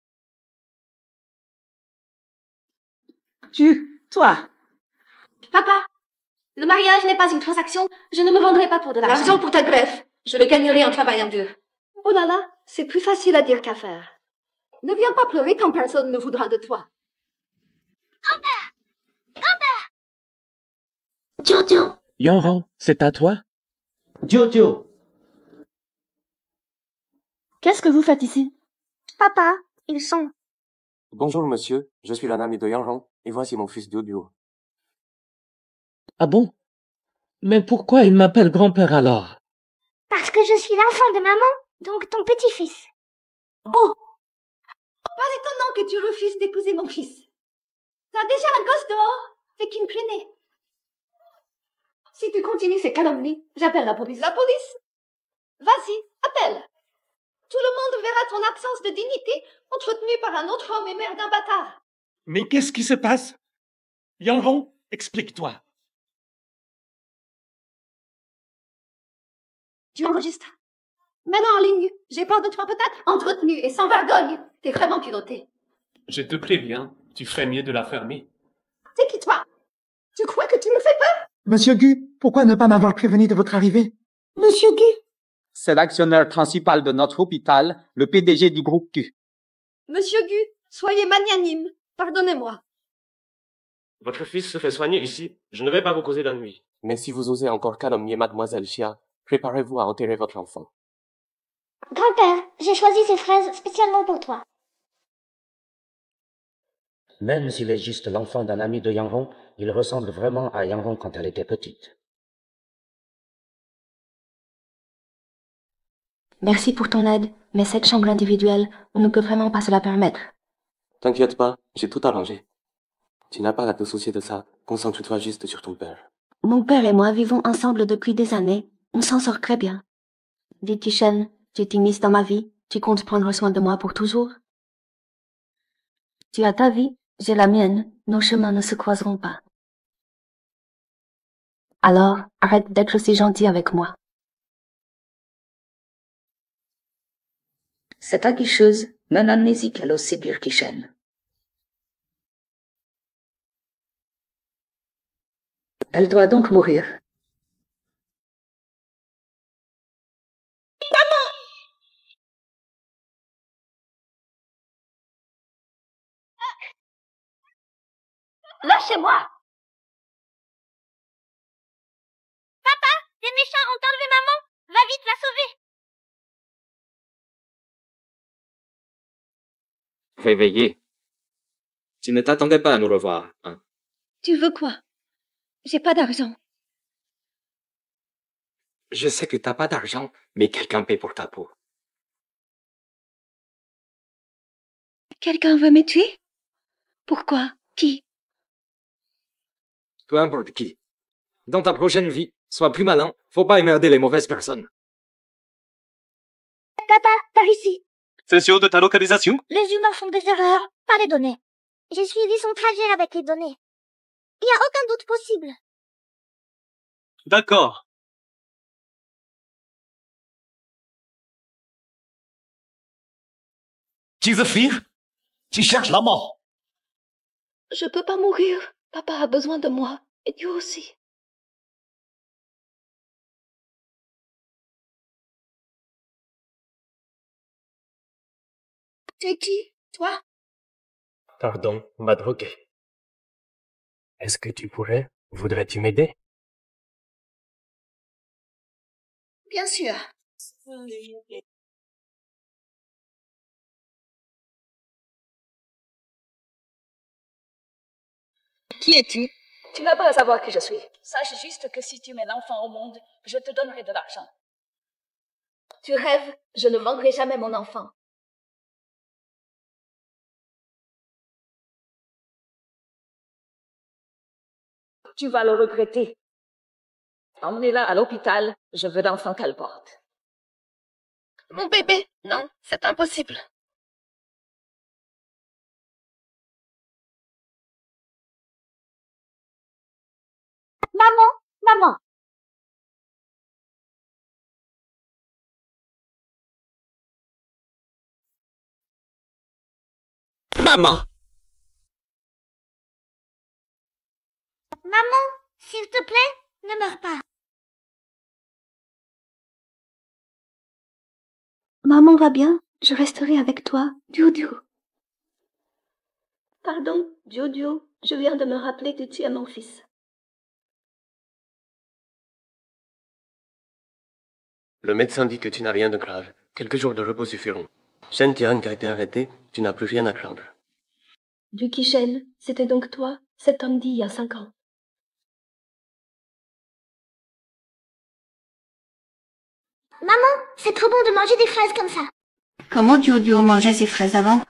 Toi. Papa, le mariage n'est pas une transaction, je ne me vendrai pas pour de l'argent. L'argent pour ta greffe, je le gagnerai en travaillant dur. Oh là là, c'est plus facile à dire qu'à faire. Ne viens pas pleurer quand personne ne voudra de toi. Grand-père! Grand-père! Jojo! Yanran, c'est à toi? Jojo! Qu'est-ce que vous faites ici? Papa, ils sont... Bonjour monsieur, je suis l'ami de Yanran, et voici mon fils Jojo. Ah bon? Mais pourquoi il m'appelle grand-père alors? Parce que je suis l'enfant de maman, donc ton petit-fils. Oh! Pas étonnant que tu refuses d'épouser mon fils. T'as déjà un gosse dehors, fait qu'il me prenait. Si tu continues ces calomnies, j'appelle la police. La police? Vas-y, appelle. Tout le monde verra ton absence de dignité entretenue par un autre homme et mère d'un bâtard. Mais qu'est-ce qui se passe? Yanran, explique-toi. Tu enregistres. Maintenant en ligne, j'ai peur de toi peut-être? Entretenu et sans vergogne. T'es vraiment culotté. Je te préviens, tu ferais mieux de la fermer. C'est qui toi? Tu crois que tu me fais peur? Monsieur Gu, pourquoi ne pas m'avoir prévenu de votre arrivée? Monsieur Gu? C'est l'actionnaire principal de notre hôpital, le PDG du groupe Q. Monsieur Gu, soyez magnanime. Pardonnez-moi. Votre fils se fait soigner ici. Je ne vais pas vous causer d'ennui. Mais si vous osez encore calomnier mademoiselle Chia, préparez-vous à enterrer votre enfant. Grand-père, j'ai choisi ces fraises spécialement pour toi. Même s'il est juste l'enfant d'un ami de Yanron, il ressemble vraiment à Yanron quand elle était petite. Merci pour ton aide, mais cette chambre individuelle, on ne peut vraiment pas se la permettre. T'inquiète pas, j'ai tout arrangé. Tu n'as pas à te soucier de ça, concentre-toi juste sur ton père. Mon père et moi vivons ensemble depuis des années. On s'en sort très bien. Dis Tichen, tu t'es mise dans ma vie, tu comptes prendre soin de moi pour toujours? Tu as ta vie, j'ai la mienne, nos chemins ne se croiseront pas. Alors, arrête d'être si gentil avec moi. Cette aguicheuse mène amnésique à l'Ossibir Kishen. Elle doit donc mourir. Lâchez-moi! Papa, les méchants ont enlevé maman! Va vite la sauver! Réveillé. Tu ne t'attendais pas à nous revoir, hein? Tu veux quoi? J'ai pas d'argent. Je sais que t'as pas d'argent, mais quelqu'un paie pour ta peau. Quelqu'un veut me tuer? Pourquoi? Qui? Peu importe qui. Dans ta prochaine vie, sois plus malin, faut pas emmerder les mauvaises personnes. Papa, par ici. C'est sûr de ta localisation? Les humains font des erreurs, pas les données. J'ai suivi son trajet avec les données. Il n'y a aucun doute possible. D'accord. Tu veux fuir? Tu cherches la mort. Je peux pas mourir. Papa a besoin de moi. Et Dieu aussi. T'es qui, toi? Pardon, on m'a drogué. Est-ce que tu pourrais? Voudrais-tu m'aider? Bien sûr. Qui es-tu? Tu n'as pas à savoir qui je suis. Sache juste que si tu mets l'enfant au monde, je te donnerai de l'argent. Tu rêves, je ne vendrai jamais mon enfant. Tu vas le regretter. Emmenez-la à l'hôpital, je veux l'enfant qu'elle porte. Mon bébé? Non, c'est impossible. Maman! Maman! Maman, s'il te plaît, ne meurs pas. Maman va bien, je resterai avec toi, Dio. Pardon, Dio, je viens de me rappeler que tu es mon fils. Le médecin dit que tu n'as rien de grave. Quelques jours de repos suffiront. Shen Tian a été arrêté, tu n'as plus rien à craindre. Yuki Shen, c'était donc toi, cet homme dit il y a 5 ans. Maman, c'est trop bon de manger des fraises comme ça. Comment Dio mangeait ses fraises avant?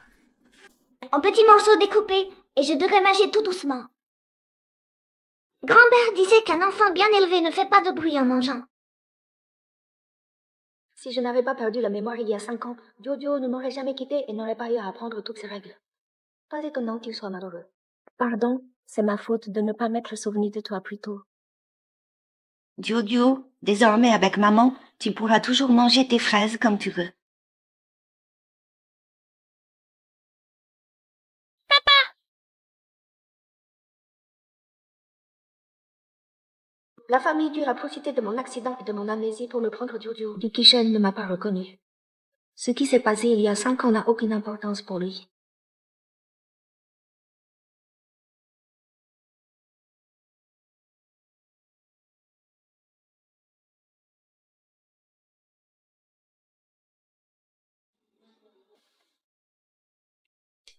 En petits morceaux découpés, et je devrais mâcher tout doucement. Grand-mère disait qu'un enfant bien élevé ne fait pas de bruit en mangeant. Si je n'avais pas perdu la mémoire il y a 5 ans, Dio ne m'aurait jamais quitté et n'aurait pas eu à apprendre toutes ces règles. Pas étonnant qu'il soit malheureux. Pardon, c'est ma faute de ne pas m'être souvenu de toi plus tôt. Dio, désormais avec maman, tu pourras toujours manger tes fraises comme tu veux. La famille dure a profité de mon accident et de mon amnésie pour me prendre Dio. Yuki Shen ne m'a pas reconnu. Ce qui s'est passé il y a 5 ans n'a aucune importance pour lui.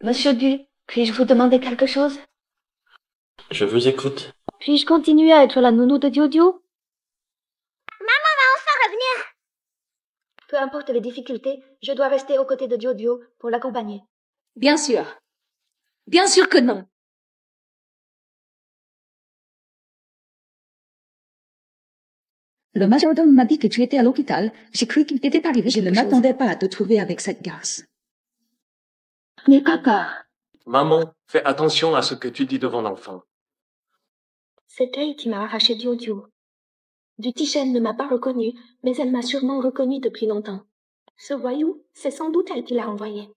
Monsieur Du, puis-je vous demander quelque chose? Je vous écoute. Puis-je continuer à être la nounou de Dio? Maman va enfin revenir. Peu importe les difficultés, je dois rester aux côtés de Dio pour l'accompagner. Bien sûr. Bien sûr que non. Le majordome m'a dit que tu étais à l'hôpital. J'ai cru qu'il t'était arrivé. Je ne m'attendais pas à te trouver avec cette garce. Mais papa... Maman, fais attention à ce que tu dis devant l'enfant. C'est elle qui m'a arraché Dio. Yuki Shen ne m'a pas reconnu, mais elle m'a sûrement reconnu depuis longtemps. Ce voyou, c'est sans doute elle qui l'a envoyé.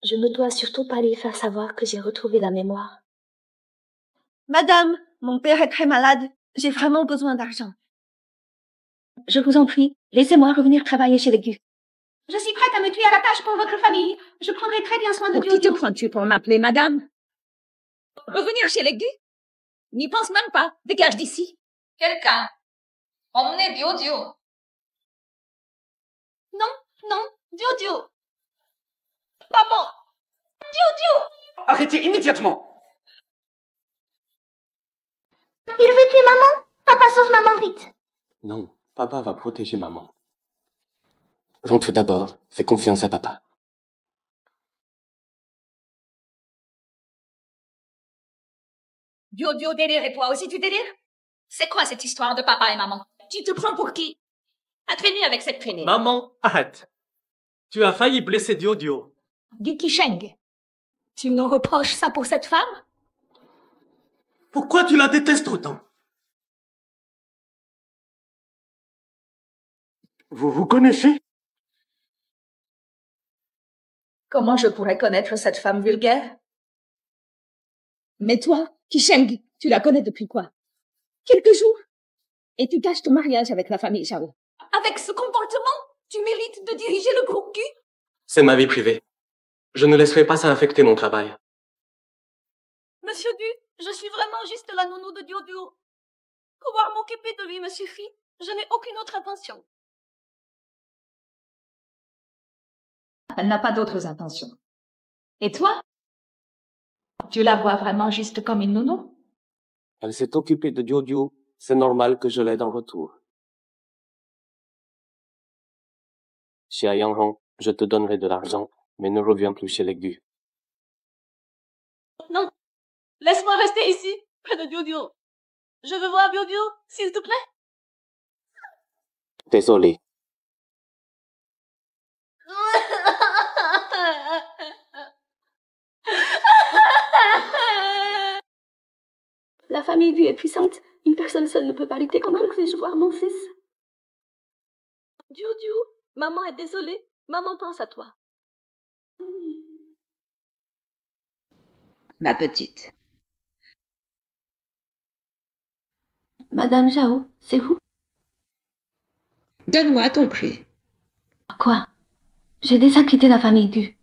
Je ne dois surtout pas lui faire savoir que j'ai retrouvé la mémoire. Madame, mon père est très malade. J'ai vraiment besoin d'argent. Je vous en prie, laissez-moi revenir travailler chez les Gu. Je suis prête à me tuer à la tâche pour votre famille. Je prendrai très bien soin de Pour qui te Dio. prends-tu pour m'appeler madame? Revenir chez les Gu? N'y pense même pas. Dégage d'ici. Quelqu'un. Emmenez Dio. Non, Dio. Maman. Dio. Arrêtez immédiatement! Il veut tuer maman. Papa, sauve maman vite. Non, papa va protéger maman. Donc tout d'abord, fais confiance à papa. Dio délire et toi aussi tu délires? C'est quoi cette histoire de papa et maman? Tu te prends pour qui? À traîner avec cette traînée. Maman, arrête. Tu as failli blesser Dio. Yuki Sheng, tu me reproches ça pour cette femme? Pourquoi tu la détestes autant? Vous vous connaissez? Comment je pourrais connaître cette femme vulgaire? Mais toi, Kisheng, tu la connais depuis quoi? Quelques jours. Et tu caches ton mariage avec la famille Zhao. Avec ce comportement, tu mérites de diriger le groupe Q? C'est ma vie privée. Je ne laisserai pas ça affecter mon travail. Monsieur Du, je suis vraiment juste la nounou de Dio. Pouvoir m'occuper de lui me suffit. Je n'ai aucune autre intention. Elle n'a pas d'autres intentions. Et toi? Tu la vois vraiment juste comme une nounou? Elle s'est occupée de Dio. C'est normal que je l'aide en retour. Xia Yanghong, je te donnerai de l'argent, mais ne reviens plus chez les Gu. Non, laisse-moi rester ici, près de Dio. Je veux voir Dio, s'il te plaît. Désolé. La famille vue est puissante. Une personne seule ne peut pas lutter contre. Comment puis-je voir mon fils? Dio, maman est désolée. Maman pense à toi. Ma petite. Madame Zhao, c'est vous? Donne-moi ton prix. Quoi? J'ai déjà quitté la famille Gu.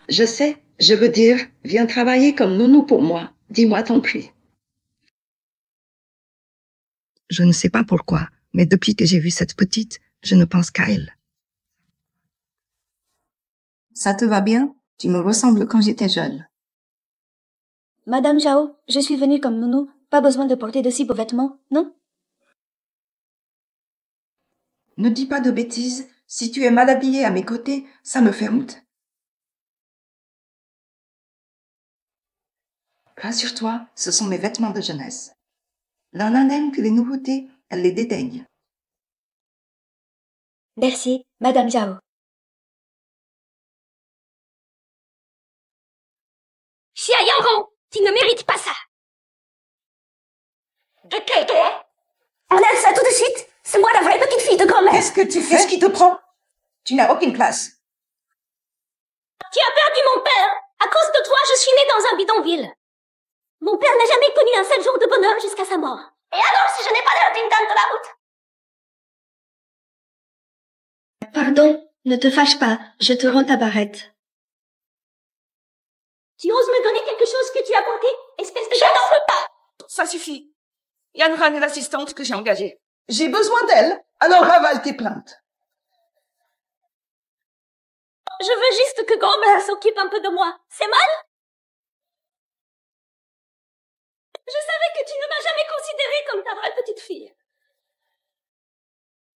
Je sais, je veux dire, viens travailler comme nounou pour moi. Dis-moi ton prix. Je ne sais pas pourquoi, mais depuis que j'ai vu cette petite, je ne pense qu'à elle. Ça te va bien? Tu me ressembles quand j'étais jeune. Madame Zhao, je suis venue comme nounou. Pas besoin de porter de si beaux vêtements, non? Ne dis pas de bêtises. Si tu es mal habillée à mes côtés, ça me fait honte. Rassure-toi, ce sont mes vêtements de jeunesse. Lana n'aime que les nouveautés, elle les dédaigne. Merci, Madame Zhao. Xia Yanghong, tu ne mérites pas ça. De quel droit? Enlève ça tout de suite. C'est moi la vraie petite fille de grand-mère. Qu'est-ce que tu fais? Qu'est-ce qui te prend? Tu n'as aucune classe. Tu as perdu mon père. À cause de toi, je suis née dans un bidonville. Mon père n'a jamais connu un seul jour de bonheur jusqu'à sa mort. Et alors si je n'ai pas l'air d'une dame de la route? Pardon, ne te fâche pas, je te rends ta barrette. Tu oses me donner quelque chose que tu as porté, espèce de... Je n'en veux pas. Ça suffit. Yan Ran est l'assistante que j'ai engagée. J'ai besoin d'elle, alors ravale tes plaintes. Je veux juste que grand-mère s'occupe un peu de moi. C'est mal? Je savais que tu ne m'as jamais considérée comme ta vraie petite fille.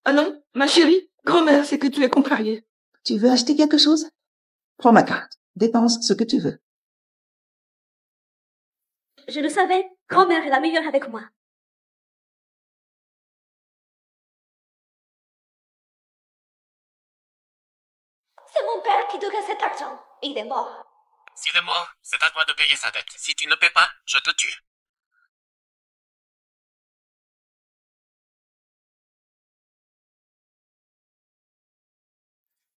Ah non, ma chérie, grand-mère, c'est que tu es contrariée. Tu veux acheter quelque chose? Prends ma carte. Dépense ce que tu veux. Je le savais, grand-mère est la meilleure avec moi. C'est mon père qui devait cet argent. Il est mort. S'il est mort, c'est à toi de payer sa dette. Si tu ne paies pas, je te tue.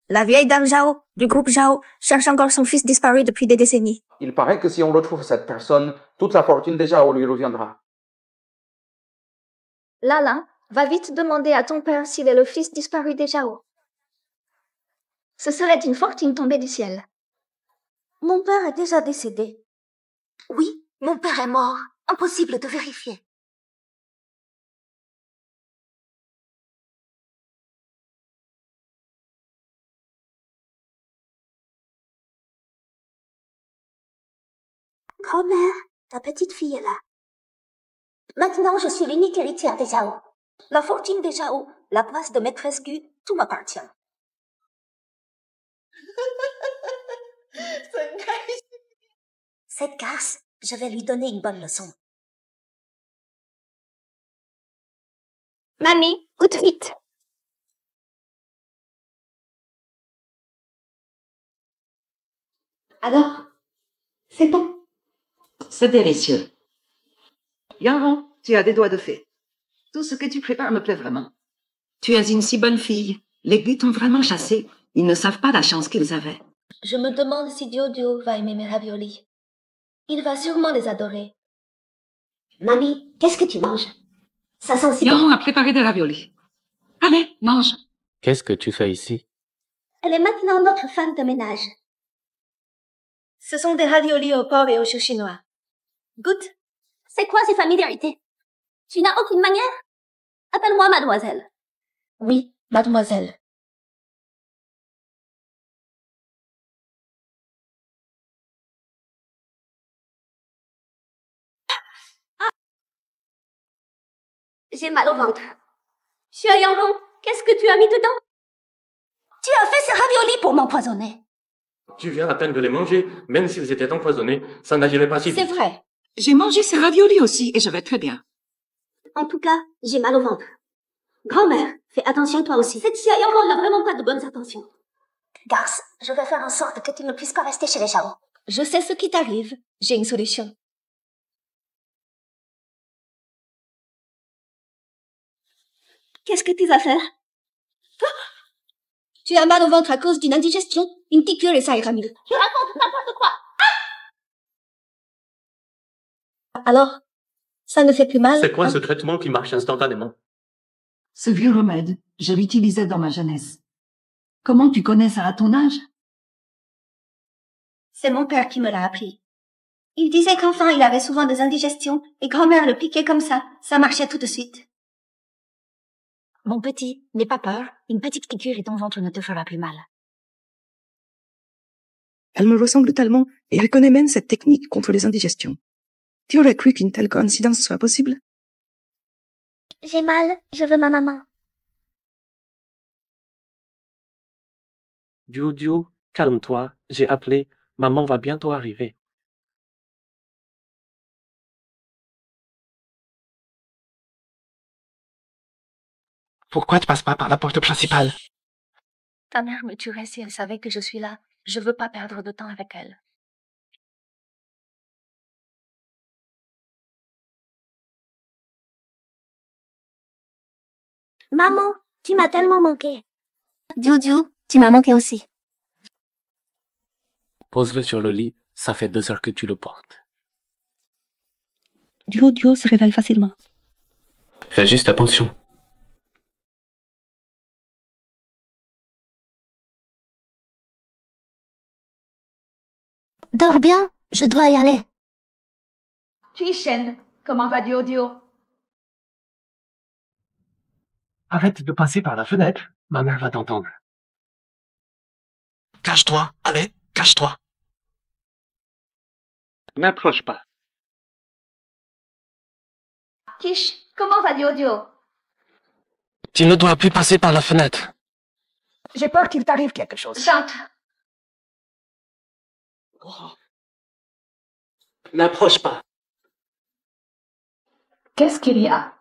La vieille dame Zhao, du groupe Zhao, cherche encore son fils disparu depuis des décennies. Il paraît que si on retrouve cette personne, toute la fortune des Zhao lui reviendra. Lala, va vite demander à ton père s'il est le fils disparu des Zhao. Ce serait une fortune tombée du ciel. Mon père est déjà décédé. Oui, mon père est mort. Impossible de vérifier. Grand-mère, ta petite fille est là. Maintenant, je suis l'unique héritière des Zhao. La fortune des Zhao, la place de maîtresse Gu, tout m'appartient. Cette garce, je vais lui donner une bonne leçon. Mamie, goûte vite. Alors, c'est bon. C'est délicieux. Yanghong, tu as des doigts de fée. Tout ce que tu prépares me plaît vraiment. Tu es une si bonne fille. Les Gu t'ont vraiment chassé. Ils ne savent pas la chance qu'ils avaient. Je me demande si Dio va aimer mes raviolis. Il va sûrement les adorer. Mamie, qu'est-ce que tu manges? Ça sent si bon. Yanghong a préparé des raviolis. Allez, mange. Qu'est-ce que tu fais ici? Elle est maintenant notre femme de ménage. Ce sont des raviolis au porc et au chou chinois. Goûte. C'est quoi ces familiarités? Tu n'as aucune manière? Appelle-moi mademoiselle. Oui, mademoiselle. J'ai mal au ventre. Xue Yanglong, qu'est-ce que tu as mis dedans? Tu as fait ces raviolis pour m'empoisonner. Tu viens à peine de les manger, même s'ils étaient empoisonnés, ça n'agirait pas si vite. C'est vrai. J'ai mangé ces raviolis aussi et je vais très bien. En tout cas, j'ai mal au ventre. Grand-mère, fais attention toi aussi. Cette Xue Yanglong n'a vraiment pas de bonnes intentions. Garce, je vais faire en sorte que tu ne puisses pas rester chez les Shao. Je sais ce qui t'arrive. J'ai une solution. Qu'est-ce que tu vas faire? Tu as mal au ventre à cause d'une indigestion. Une piqûre et ça ira mieux. Tu racontes n'importe quoi. Alors, ça ne fait plus mal? C'est quoi ce traitement qui marche instantanément? Ce vieux remède, je l'utilisais dans ma jeunesse. Comment tu connais ça à ton âge? C'est mon père qui me l'a appris. Il disait qu'enfant, il avait souvent des indigestions et grand-mère le piquait comme ça marchait tout de suite. Mon petit, n'aie pas peur. Une petite piqûre et ton ventre ne te fera plus mal. Elle me ressemble tellement et elle connaît même cette technique contre les indigestions. Tu aurais cru qu'une telle coïncidence soit possible? J'ai mal, je veux ma maman. Duo, calme-toi, j'ai appelé, maman va bientôt arriver. Pourquoi tu passes pas par la porte principale? Ta mère me tuerait si elle savait que je suis là. Je veux pas perdre de temps avec elle. Maman, tu m'as tellement manqué. Duo, tu m'as manqué aussi. Pose-le sur le lit, ça fait 2 heures que tu le portes. Duo se révèle facilement. Fais juste attention. Dors bien, je dois y aller. Tuichen, comment va Duo? Arrête de passer par la fenêtre. Ma mère va t'entendre. Cache-toi, allez, cache-toi. N'approche pas. Kish, comment va Duo? Tu ne dois plus passer par la fenêtre. J'ai peur qu'il t'arrive quelque chose. Chante. N'approche pas. Qu'est-ce qu'il y a?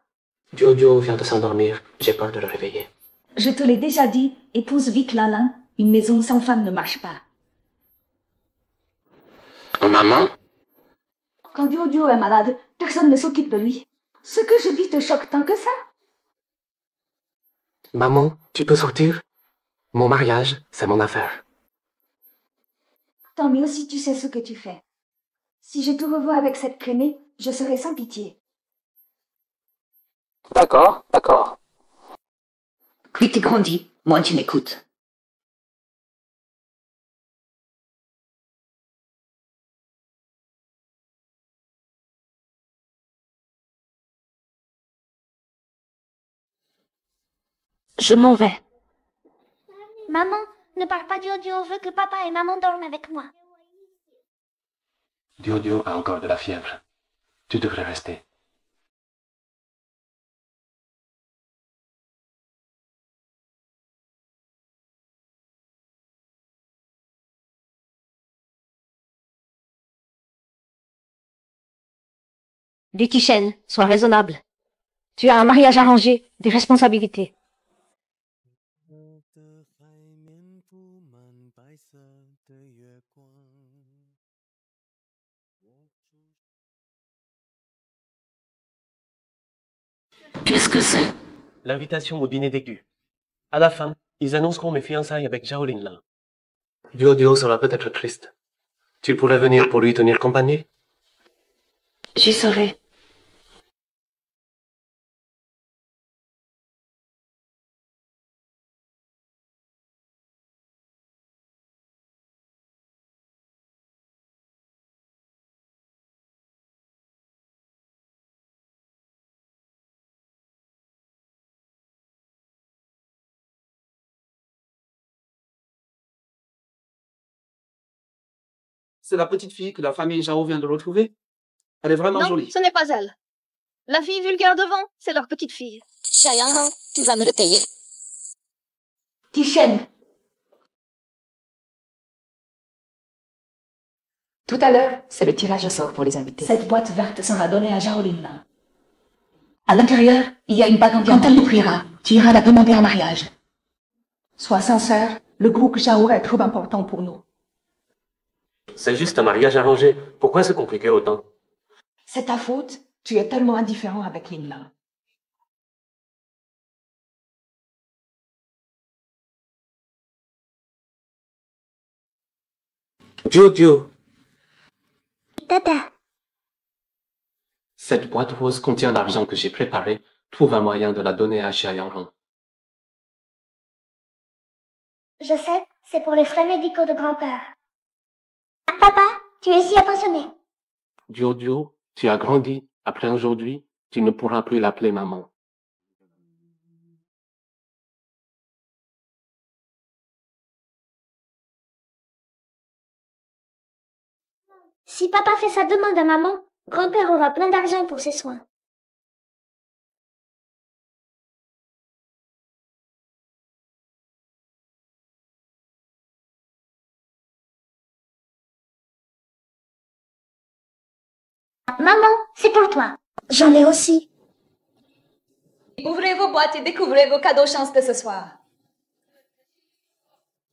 Duo vient de s'endormir, j'ai peur de le réveiller. Je te l'ai déjà dit, épouse vite Lala. Une maison sans femme ne marche pas. Maman? Quand Duo est malade, personne ne s'occupe de lui. Ce que je dis te choque tant que ça? Maman, tu peux sortir? Mon mariage, c'est mon affaire. Tant mieux si tu sais ce que tu fais. Si je te revois avec cette traînée, je serai sans pitié. D'accord. Plus tu grandis, moins tu m'écoutes. Je m'en vais. Maman, ne pars pas, Duo veut que papa et maman dorment avec moi. Duo a encore de la fièvre. Tu devrais rester. Duo, sois raisonnable. Tu as un mariage arrangé, des responsabilités. Qu'est-ce que c'est? L'invitation au dîner d'aigu. À la fin, ils annonceront mes fiançailles avec Zhao Linlin. Duo sera peut-être triste. Tu pourrais venir pour lui tenir compagnie? J'y serai. C'est la petite fille que la famille Zhao vient de retrouver. Elle est vraiment Non, jolie. ce n'est pas elle. La fille vulgaire devant, c'est leur petite fille. Xia Yangheng, tu vas me le payer. Tishen. Tout à l'heure, c'est le tirage au sort pour les invités. Cette boîte verte sera donnée à Zhao Linna. À l'intérieur, il y a une bague en diamant. Quand elle l'ouvrira, tu iras la demander en mariage. Sois sincère, le groupe Zhao est trop important pour nous. C'est juste un mariage arrangé. Pourquoi se compliquer autant? C'est ta faute, tu es tellement indifférent avec Linna. Jojo. Dada. Cette boîte rose contient l'argent que j'ai préparé. Trouve un moyen de la donner à Xia Yangheng. Je sais, c'est pour les frais médicaux de grand-père. Papa, tu es si attentionné. Jojo, tu as grandi. Après aujourd'hui, tu ne pourras plus l'appeler maman. Si papa fait sa demande à maman, grand-père aura plein d'argent pour ses soins. Maman, c'est pour toi. J'en ai aussi. Ouvrez vos boîtes et découvrez vos cadeaux chance de ce soir.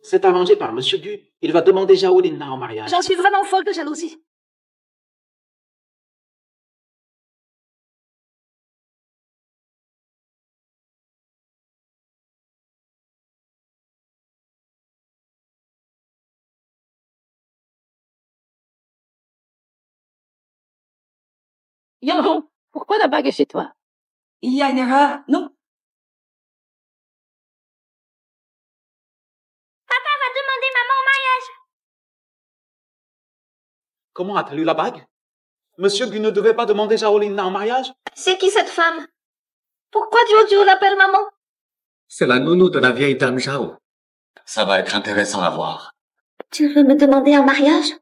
C'est arrangé par Monsieur Du. Il va demander Zhao Linna en mariage. J'en suis vraiment folle de jalousie. Yangheng, pourquoi la bague est chez toi? Il y a une erreur, non? Papa va demander maman au mariage. Comment a-t-elle eu la bague? Monsieur Gu ne devait pas demander Zhao Linna en mariage? C'est qui cette femme? Pourquoi Jojo l'appelle maman? C'est la nounou de la vieille dame Zhao. Ça va être intéressant à voir. Tu veux me demander en mariage?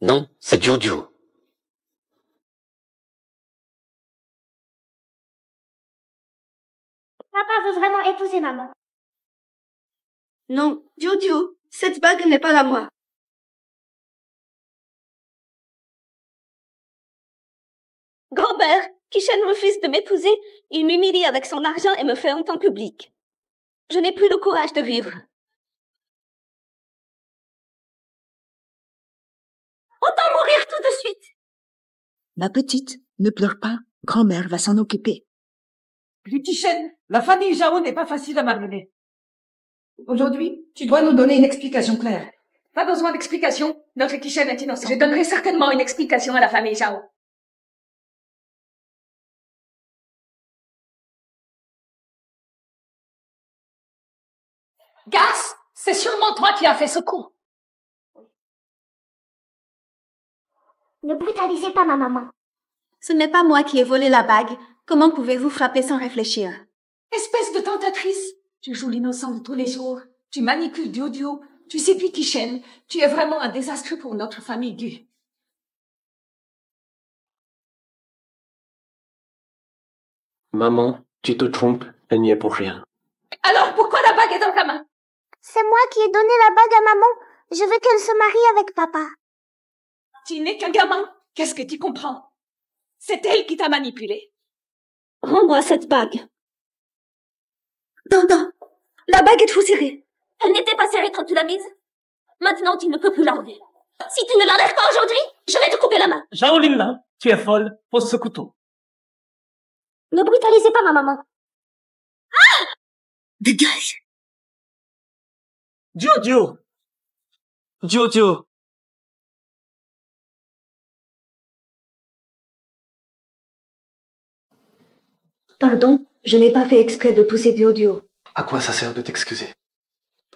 Non, c'est Jojo. Papa veut vraiment épouser maman. Non, Jojo, cette bague n'est pas la moi. Grand-père, Kishen refuse de m'épouser, il m'humilie avec son argent et me fait honte en public. Je n'ai plus le courage de vivre. Autant mourir tout de suite. Ma petite, ne pleure pas. Grand-mère va s'en occuper. Tishen, la famille Zhao n'est pas facile à malmener. Aujourd'hui, tu dois nous donner une explication claire. Pas besoin d'explication, notre Kishen est innocent. Je donnerai certainement une explication à la famille Zhao. Gas, c'est sûrement toi qui as fait ce coup. Ne brutalisez pas ma maman. Ce n'est pas moi qui ai volé la bague. Comment pouvez-vous frapper sans réfléchir? Espèce de tentatrice. Tu joues l'innocent de tous les jours. Tu manipules Jojo. Tu séduis Kishen. Tu es vraiment un désastre pour notre famille Gu. Maman, tu te trompes, elle n'y est pour rien. Alors pourquoi la bague est dans ta main? C'est moi qui ai donné la bague à maman. Je veux qu'elle se marie avec papa. Tu n'es qu'un gamin. Qu'est-ce que tu comprends? C'est elle qui t'a manipulé. Rends-moi cette bague. Non, non. La bague est trop serrée. Elle n'était pas serrée quand tu l'as mise. Maintenant, tu ne peux plus l'enlever. Si tu ne l'enlèves pas aujourd'hui, je vais te couper la main. Zhao Linna, tu es folle. Pose ce couteau. Ne brutalisez pas ma maman. Ah! Dégage. Jojo. Jojo. Pardon, je n'ai pas fait exprès de pousser Jojo. À quoi ça sert de t'excuser?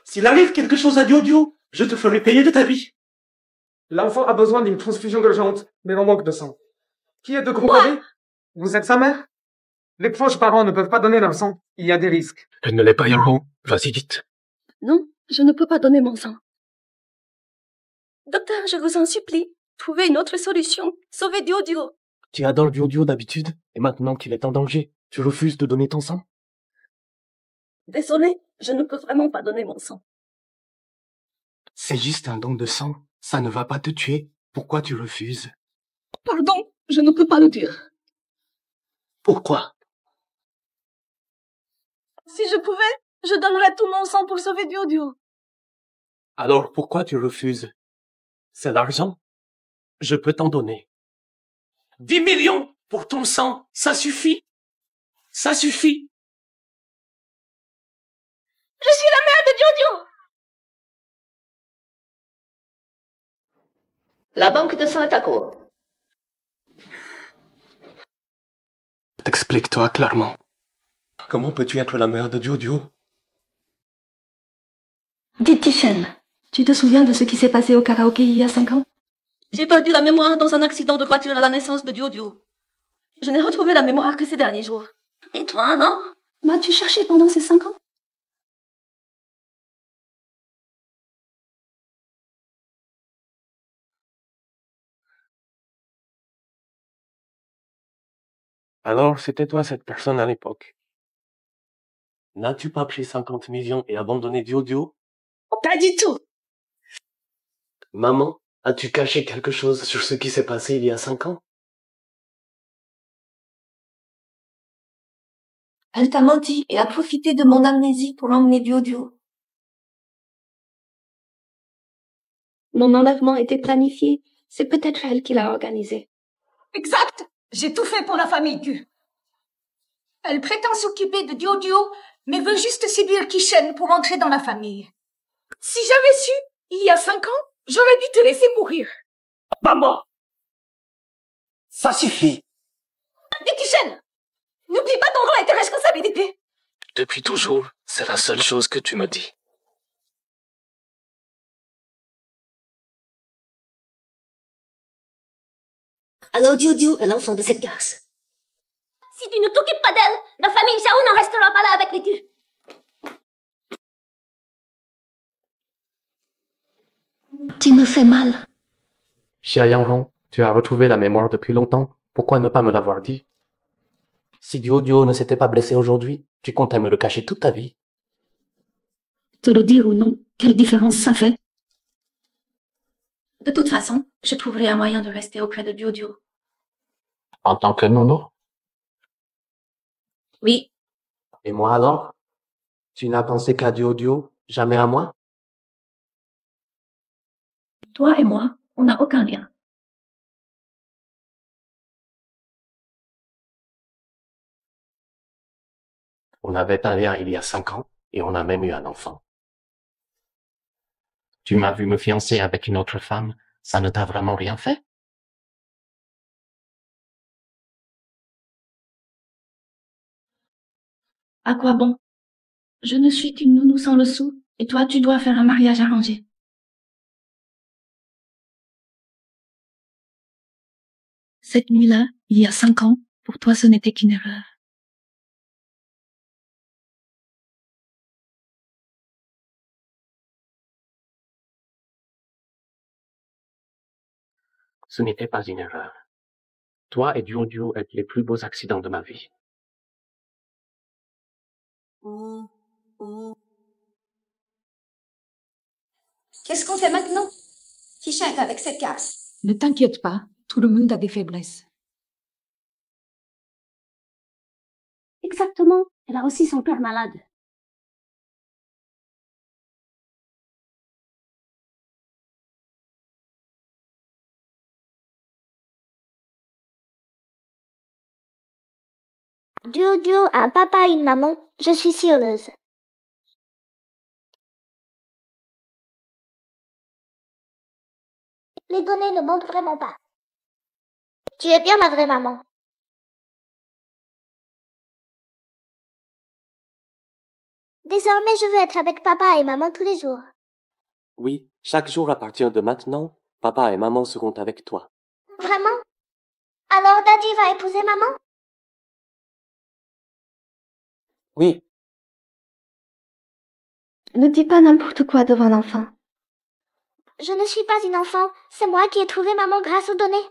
S'il arrive quelque chose à Jojo, je te ferai payer de ta vie. L'enfant a besoin d'une transfusion urgente, mais on manque de sang. Qui est de groupe AB? Vous êtes sa mère? Les proches parents ne peuvent pas donner leur sang. Il y a des risques. Elle ne l'est pas, Yangheng. Vas-y, vite. Non, je ne peux pas donner mon sang. Docteur, je vous en supplie, trouvez une autre solution. Sauvez Dio-Dio. Tu adores Dio-Dio d'habitude, et maintenant qu'il est en danger, tu refuses de donner ton sang? Désolée, je ne peux vraiment pas donner mon sang. C'est juste un don de sang, ça ne va pas te tuer. Pourquoi tu refuses? Pardon, je ne peux pas le dire. Pourquoi? Si je pouvais, je donnerais tout mon sang pour sauver Dio-Dio. Alors pourquoi tu refuses? C'est l'argent? Je peux t'en donner. 10 millions pour ton sang, ça suffit? Ça suffit? Je suis la mère de Dio-Dio. La banque de sang est à court. Explique-toi clairement. Comment peux-tu être la mère de Dio-Dio? Dis Tishen, tu te souviens de ce qui s'est passé au karaoké il y a 5 ans? J'ai perdu la mémoire dans un accident de voiture à la naissance de Dio-Dio. Je n'ai retrouvé la mémoire que ces derniers jours. Et toi, non? M'as-tu cherché pendant ces 5 ans? Alors, c'était toi cette personne à l'époque. N'as-tu pas pris 50 millions et abandonné Dio-Dio? Pas du tout. Maman, as-tu caché quelque chose sur ce qui s'est passé il y a 5 ans? Elle t'a menti et a profité de mon amnésie pour emmener Dio-Dio. Mon enlèvement était planifié. C'est peut-être elle qui l'a organisé. Exact. J'ai tout fait pour la famille Q. Elle prétend s'occuper de Dio-Dio, mais veut juste séduire Kishen pour entrer dans la famille. Si j'avais su, il y a 5 ans, j'aurais dû te laisser mourir. Maman! Ça suffit! Dis Kishen! N'oublie pas ton rôle et tes responsabilités. Depuis toujours, c'est la seule chose que tu me dis. Alors Dio-Dio est l'enfant de cette garce. Si tu ne t'occupes pas d'elle, la famille Xiao n'en restera pas là avec les tu. Tu me fais mal. Xia Yangrong, tu as retrouvé la mémoire depuis longtemps. Pourquoi ne pas me l'avoir dit? Si Dio-Dio ne s'était pas blessé aujourd'hui, tu comptais me le cacher toute ta vie. Te le dire ou non, quelle différence ça fait? De toute façon, je trouverai un moyen de rester auprès de Dio-Dio. En tant que nono? Oui. Et moi alors? Tu n'as pensé qu'à Dio-Dio, jamais à moi? Toi et moi, on n'a aucun lien. On avait un lien il y a 5 ans, et on a même eu un enfant. Tu m'as vu me fiancer avec une autre femme, ça ne t'a vraiment rien fait? À quoi bon? Je ne suis qu'une nounou sans le sou, et toi tu dois faire un mariage arrangé. Cette nuit-là, il y a 5 ans, pour toi ce n'était qu'une erreur. Ce n'était pas une erreur. Toi et Dio-Dio êtes les plus beaux accidents de ma vie. Qu'est-ce qu'on fait maintenant? Kishen est avec cette garce. Ne t'inquiète pas, tout le monde a des faiblesses. Exactement. Elle a aussi son père malade. Dio-Dio a un papa et une maman, je suis si heureuse. Les données ne mentent vraiment pas. Tu es bien ma vraie maman. Désormais, je veux être avec papa et maman tous les jours. Oui, chaque jour à partir de maintenant, papa et maman seront avec toi. Vraiment? Alors Daddy va épouser maman? Oui. Ne dis pas n'importe quoi devant l'enfant. Je ne suis pas une enfant. C'est moi qui ai trouvé maman grâce aux données.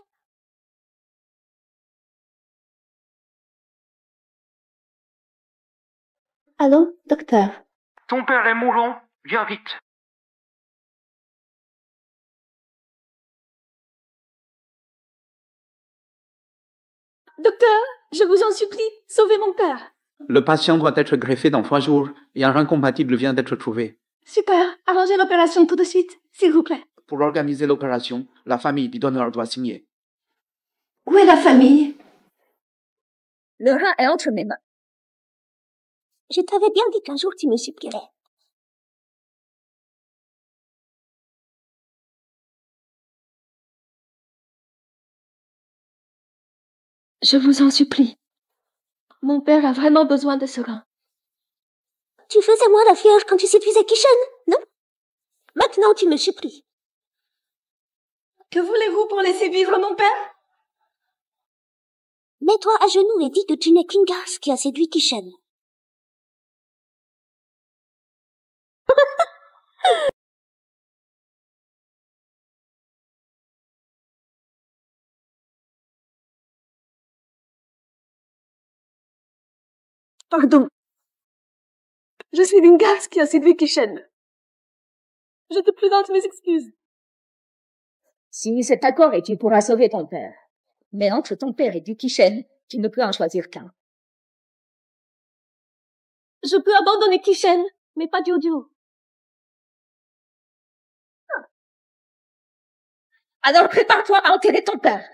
Allô, docteur? Ton père est mourant. Viens vite. Docteur, je vous en supplie, sauvez mon père. Le patient doit être greffé dans 3 jours et un rein compatible vient d'être trouvé. Super, arrangez l'opération tout de suite, s'il vous plaît. Pour organiser l'opération, la famille du donneur doit signer. Où est la famille? Le rein est entre mes mains. Je t'avais bien dit qu'un jour tu me supplierais. Je vous en supplie. Mon père a vraiment besoin de ce rein. Tu faisais moi la fière quand tu séduisais Kishen, non? Maintenant tu me supplies. Que voulez-vous pour laisser vivre mon père? Mets-toi à genoux et dis que tu n'es qu'une garce qui a séduit Kishen. Pardon. Je suis une garce qui a séduit Kishen. Je te présente mes excuses. Si c'est d'accord et tu pourras sauver ton père. Mais entre ton père et du Kishen, tu ne peux en choisir qu'un. Je peux abandonner Kishen, mais pas Diodio. Alors prépare-toi à enterrer ton père.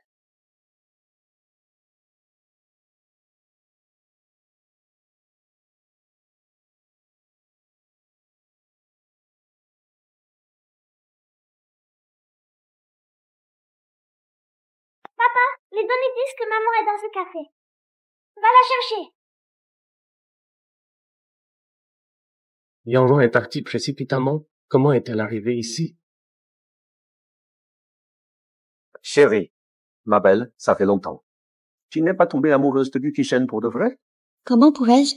Papa, les données disent que maman est dans ce café. Va la chercher. Yangon est partie précipitamment. Comment est-elle arrivée ici? Chérie, ma belle, ça fait longtemps. Tu n'es pas tombée amoureuse de Kishen pour de vrai? Comment pourrais-je?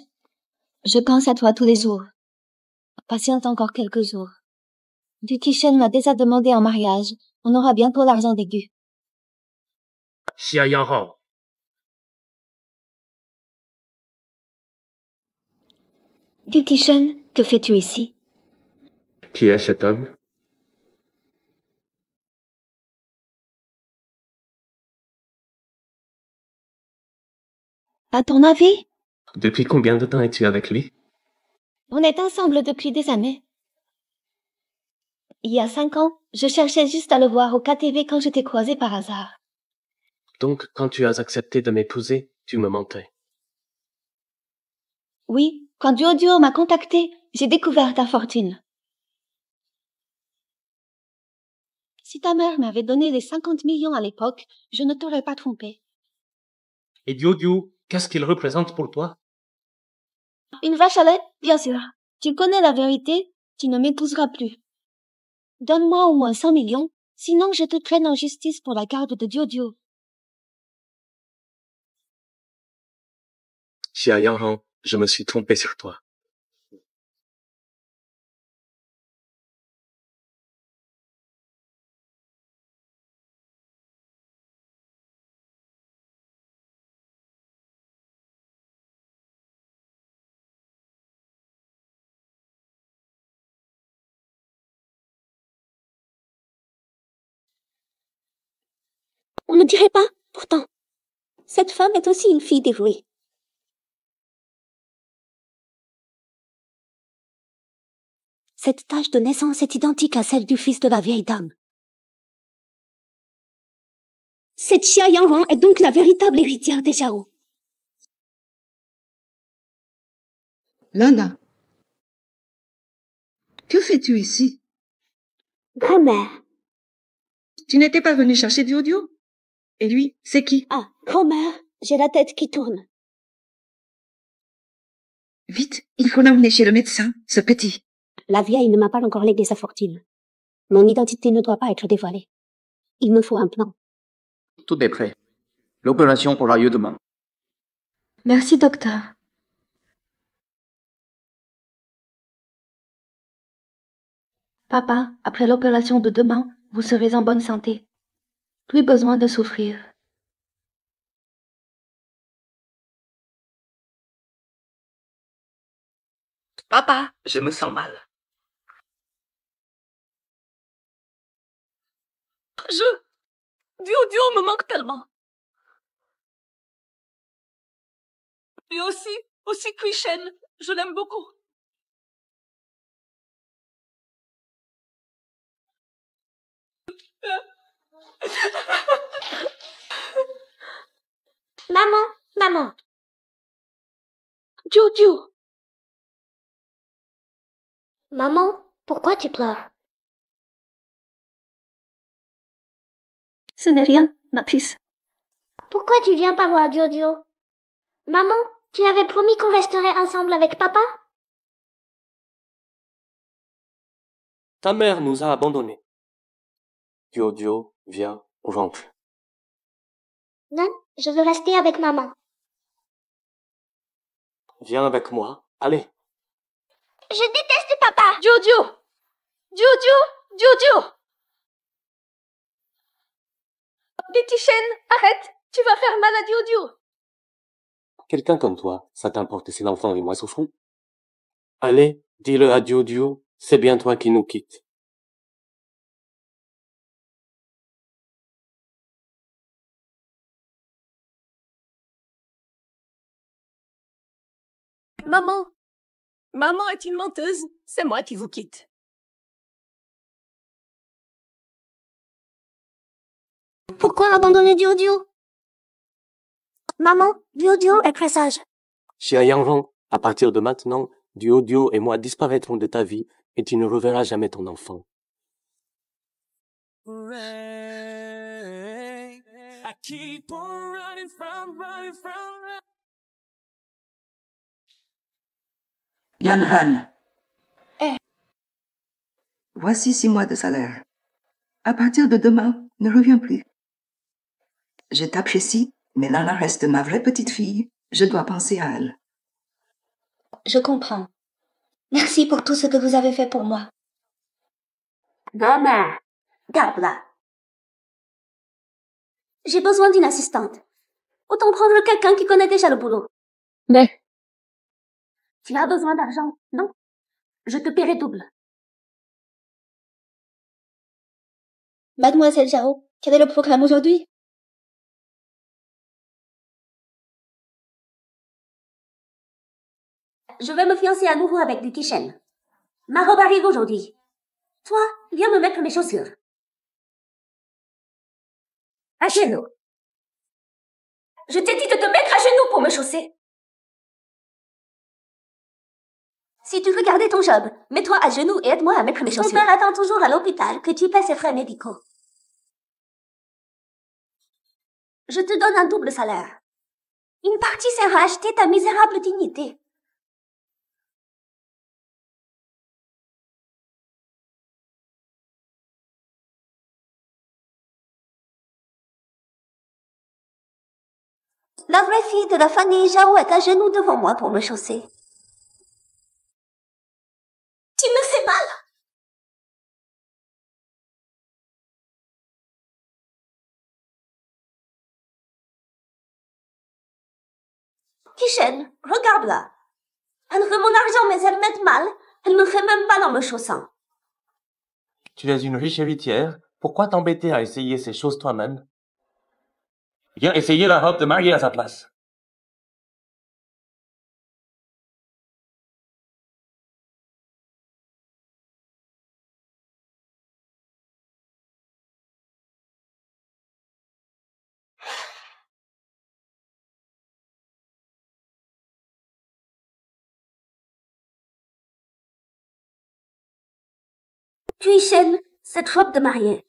Je pense à toi tous les jours. Patiente encore quelques jours. Kishen m'a déjà demandé en mariage. On aura bientôt l'argent d'aigu. Xia Yanghong. Kishen, que fais-tu ici? Qui est cet homme? À ton avis? Depuis combien de temps es-tu avec lui? On est ensemble depuis des années. Il y a 5 ans, je cherchais juste à le voir au KTV quand je t'ai croisé par hasard. Donc, quand tu as accepté de m'épouser, tu me mentais. Oui, quand Diodio m'a contacté, j'ai découvert ta fortune. Si ta mère m'avait donné les 50 millions à l'époque, je ne t'aurais pas trompé. Et Diodio, qu'est-ce qu'il représente pour toi? Une vache à lait, bien sûr. Tu connais la vérité, tu ne m'épouseras plus. Donne-moi au moins 100 millions, sinon je te traîne en justice pour la garde de Diodio. Xia Yanghong, je me suis trompé sur toi. On ne dirait pas, pourtant. Cette femme est aussi une fille dévouée. Cette tache de naissance est identique à celle du fils de la vieille dame. Cette Xia Yanghong est donc la véritable héritière des Zhao. Lana, que fais-tu ici? Grand-mère. Tu n'étais pas venue chercher Diodio? Et lui, c'est qui? Ah, grand-mère, j'ai la tête qui tourne. Vite, il faut l'emmener chez le médecin, ce petit. La vieille ne m'a pas encore légué sa fortune. Mon identité ne doit pas être dévoilée. Il me faut un plan. Tout est prêt. L'opération aura lieu demain. Merci, docteur. Papa, après l'opération de demain, vous serez en bonne santé. Plus besoin de souffrir. Papa, je me sens mal. Dio me manque tellement. Et aussi Christian, je l'aime beaucoup. Maman. Dio. Maman, pourquoi tu pleures? Ce n'est rien, ma fille. Pourquoi tu viens pas voir Dio? Maman, tu avais promis qu'on resterait ensemble avec papa? Ta mère nous a abandonnés. Dio, viens, on rentre. Non, je veux rester avec maman. Viens avec moi, allez. Je déteste papa. Dio. Betty Chen, arrête. Tu vas faire mal à Dio. Quelqu'un comme toi, ça t'importe si l'enfant et moi souffrons? Allez, dis-le à Dio, c'est bien toi qui nous quittes. Maman est une menteuse. C'est moi qui vous quitte. Pourquoi abandonner Dio? Maman, Dio est très sage. Cher Yangrong, à partir de maintenant, Dio et moi disparaîtrons de ta vie et tu ne reverras jamais ton enfant. Yan Han. Voici 6 mois de salaire. À partir de demain, ne reviens plus. Je t'apprécie, mais dans la reste de ma vraie petite fille, je dois penser à elle. Je comprends. Merci pour tout ce que vous avez fait pour moi. Maman, garde-la. J'ai besoin d'une assistante. Autant prendre quelqu'un qui connaît déjà le boulot. Mais... Tu as besoin d'argent, non? Je te paierai double. Mademoiselle Zhao, quel est le programme aujourd'hui? Je vais me fiancer à nouveau avec du Kishen. Ma robe arrive aujourd'hui. Toi, viens me mettre mes chaussures. À genoux. Je t'ai dit de te mettre à genoux pour me chausser. Si tu veux garder ton job, mets-toi à genoux et aide-moi à mettre mes chaussures. Ton père attend toujours à l'hôpital que tu paies ses frais médicaux. Je te donne un double salaire. Une partie sert à acheter ta misérable dignité. La vraie fille de la famille Zhao est à genoux devant moi pour me chausser. Tu me fais mal. Kishen, regarde-la. Elle veut mon argent, mais elle m'aide mal. Elle me fait même mal en me chaussant. Tu es une riche héritière, pourquoi t'embêter à essayer ces choses toi-même? Viens essayer la robe de mariée à sa place. Kishen, cette robe de mariée.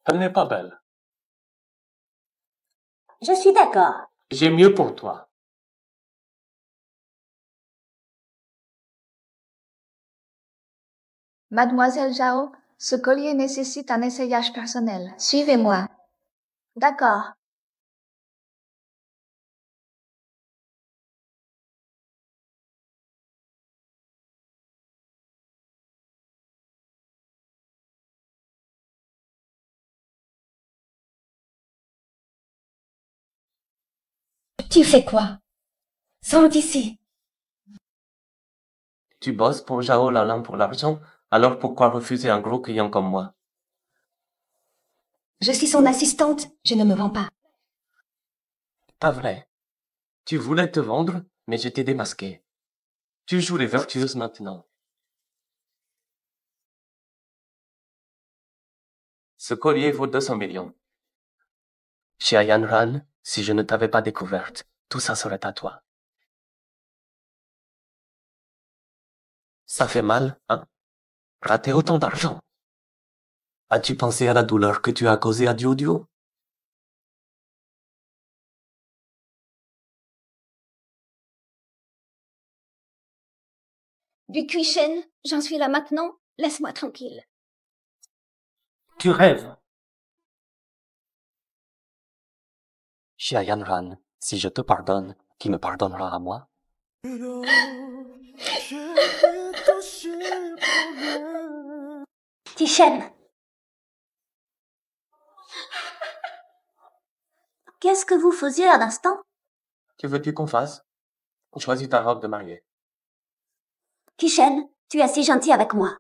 Elle n'est pas belle. Je suis d'accord. J'ai mieux pour toi. Mademoiselle Zhao, ce collier nécessite un essayage personnel. Suivez-moi. D'accord. Tu fais quoi? Sors d'ici. Tu bosses pour Zhao Lalan pour l'argent, alors pourquoi refuser un gros client comme moi? Je suis son assistante, je ne me vends pas. Pas vrai. Tu voulais te vendre, mais je t'ai démasqué. Tu joues les vertueuses maintenant. Ce collier vaut 200 millions. Chez Ayan Ran, si je ne t'avais pas découverte, tout ça serait à toi. Ça fait mal, hein? Rater autant d'argent. As-tu pensé à la douleur que tu as causée à Duoduo? Du Kuishen, j'en suis là maintenant. Laisse-moi tranquille. Tu rêves. Chez Ayan Ran, si je te pardonne, qui me pardonnera à moi? Tishen. Qu'est-ce que vous faisiez à l'instant? Que veux-tu qu'on fasse? Choisis ta robe de mariée. Tishen, tu es si gentil avec moi.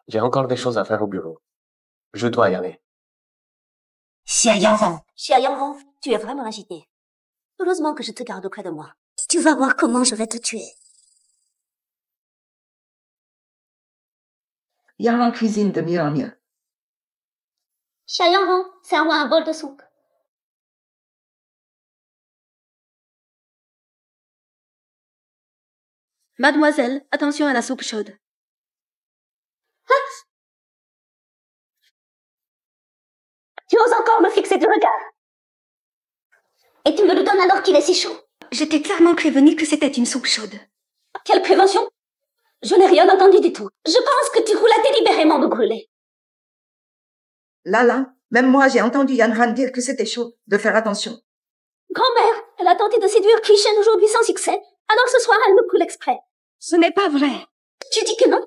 J'ai encore des choses à faire au bureau. Je dois y aller. Xia Yanghong, tu es vraiment agité. Heureusement que je te garde auprès de moi. Tu vas voir comment je vais te tuer. Yang cuisine de mieux en mieux. Xia Yanghong, serre-moi un bol de soupe. Mademoiselle, attention à la soupe chaude. Tu oses encore me fixer du regard. Et tu me le donnes alors qu'il est si chaud. Je t'ai clairement prévenu que c'était une soupe chaude. Quelle prévention? Je n'ai rien entendu du tout. Je pense que tu voulais délibérément me brûler. Lala, même moi j'ai entendu Yan Han dire que c'était chaud, de faire attention. Grand-mère, elle a tenté de séduire Kishen aujourd'hui sans succès. Alors ce soir, elle me coule exprès. Ce n'est pas vrai. Tu dis que non?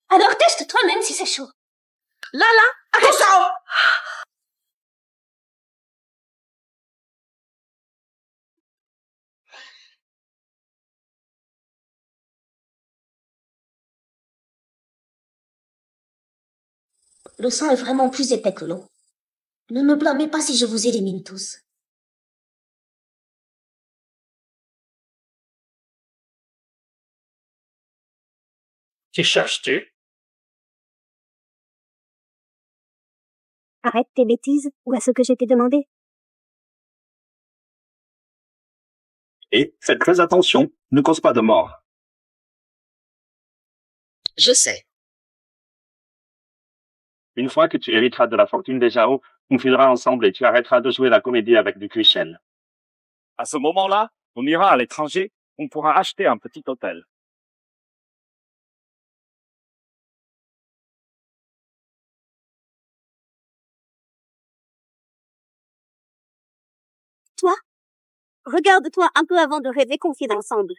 Alors teste toi-même si c'est chaud. Lala, arrête ça! Le sang est vraiment plus épais que l'eau. Ne me blâmez pas si je vous élimine tous. Qui cherches-tu? Arrête tes bêtises, ou à ce que je t'ai demandé. Et faites très attention, ne cause pas de mort. Je sais. Une fois que tu hériteras de la fortune des Zhao, on filera ensemble et tu arrêteras de jouer la comédie avec du Kuishen. À ce moment-là, on ira à l'étranger, on pourra acheter un petit hôtel. Toi, regarde-toi un peu avant de rêver qu'on vit ensemble.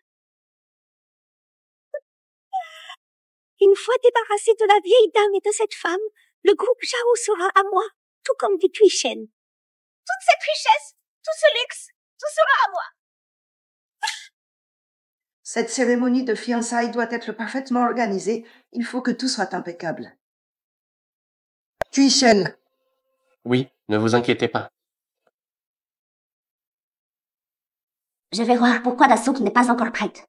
Une fois débarrassé de la vieille dame et de cette femme, le groupe Zhao sera à moi, tout comme du Kuishen. Toute cette richesse, tout ce luxe, tout sera à moi. Cette cérémonie de fiançailles doit être parfaitement organisée. Il faut que tout soit impeccable. Kuishen. Oui, ne vous inquiétez pas. Je vais voir pourquoi la soupe n'est pas encore prête.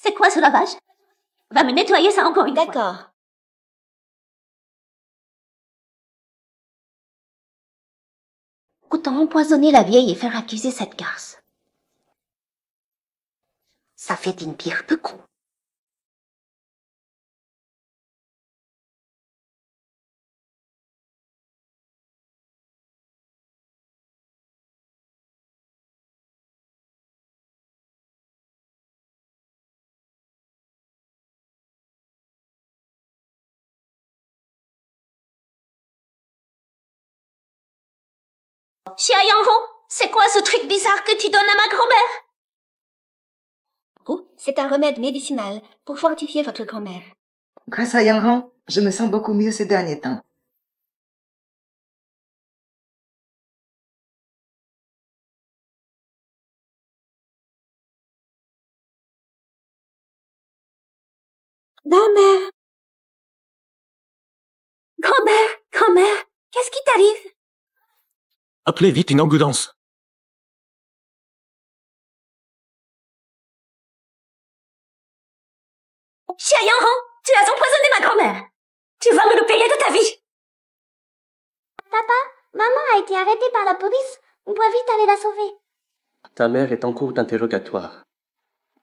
C'est quoi ce lavage? Va me nettoyer ça encore une fois. D'accord. Autant empoisonner la vieille et faire accuser cette garce. Ça fait une pire peu con. Xia Yanghong, c'est quoi ce truc bizarre que tu donnes à ma grand-mère? C'est un remède médicinal pour fortifier votre grand-mère. Grâce à Yang Hong, je me sens beaucoup mieux ces derniers temps. Grand-mère! Grand-mère! Grand-mère! Qu'est-ce qui t'arrive? Appelez vite une ambulance. Xia Yanghong, tu as empoisonné ma grand-mère. Tu vas me le payer de ta vie. Papa, maman a été arrêtée par la police. On doit vite aller la sauver. Ta mère est en cours d'interrogatoire.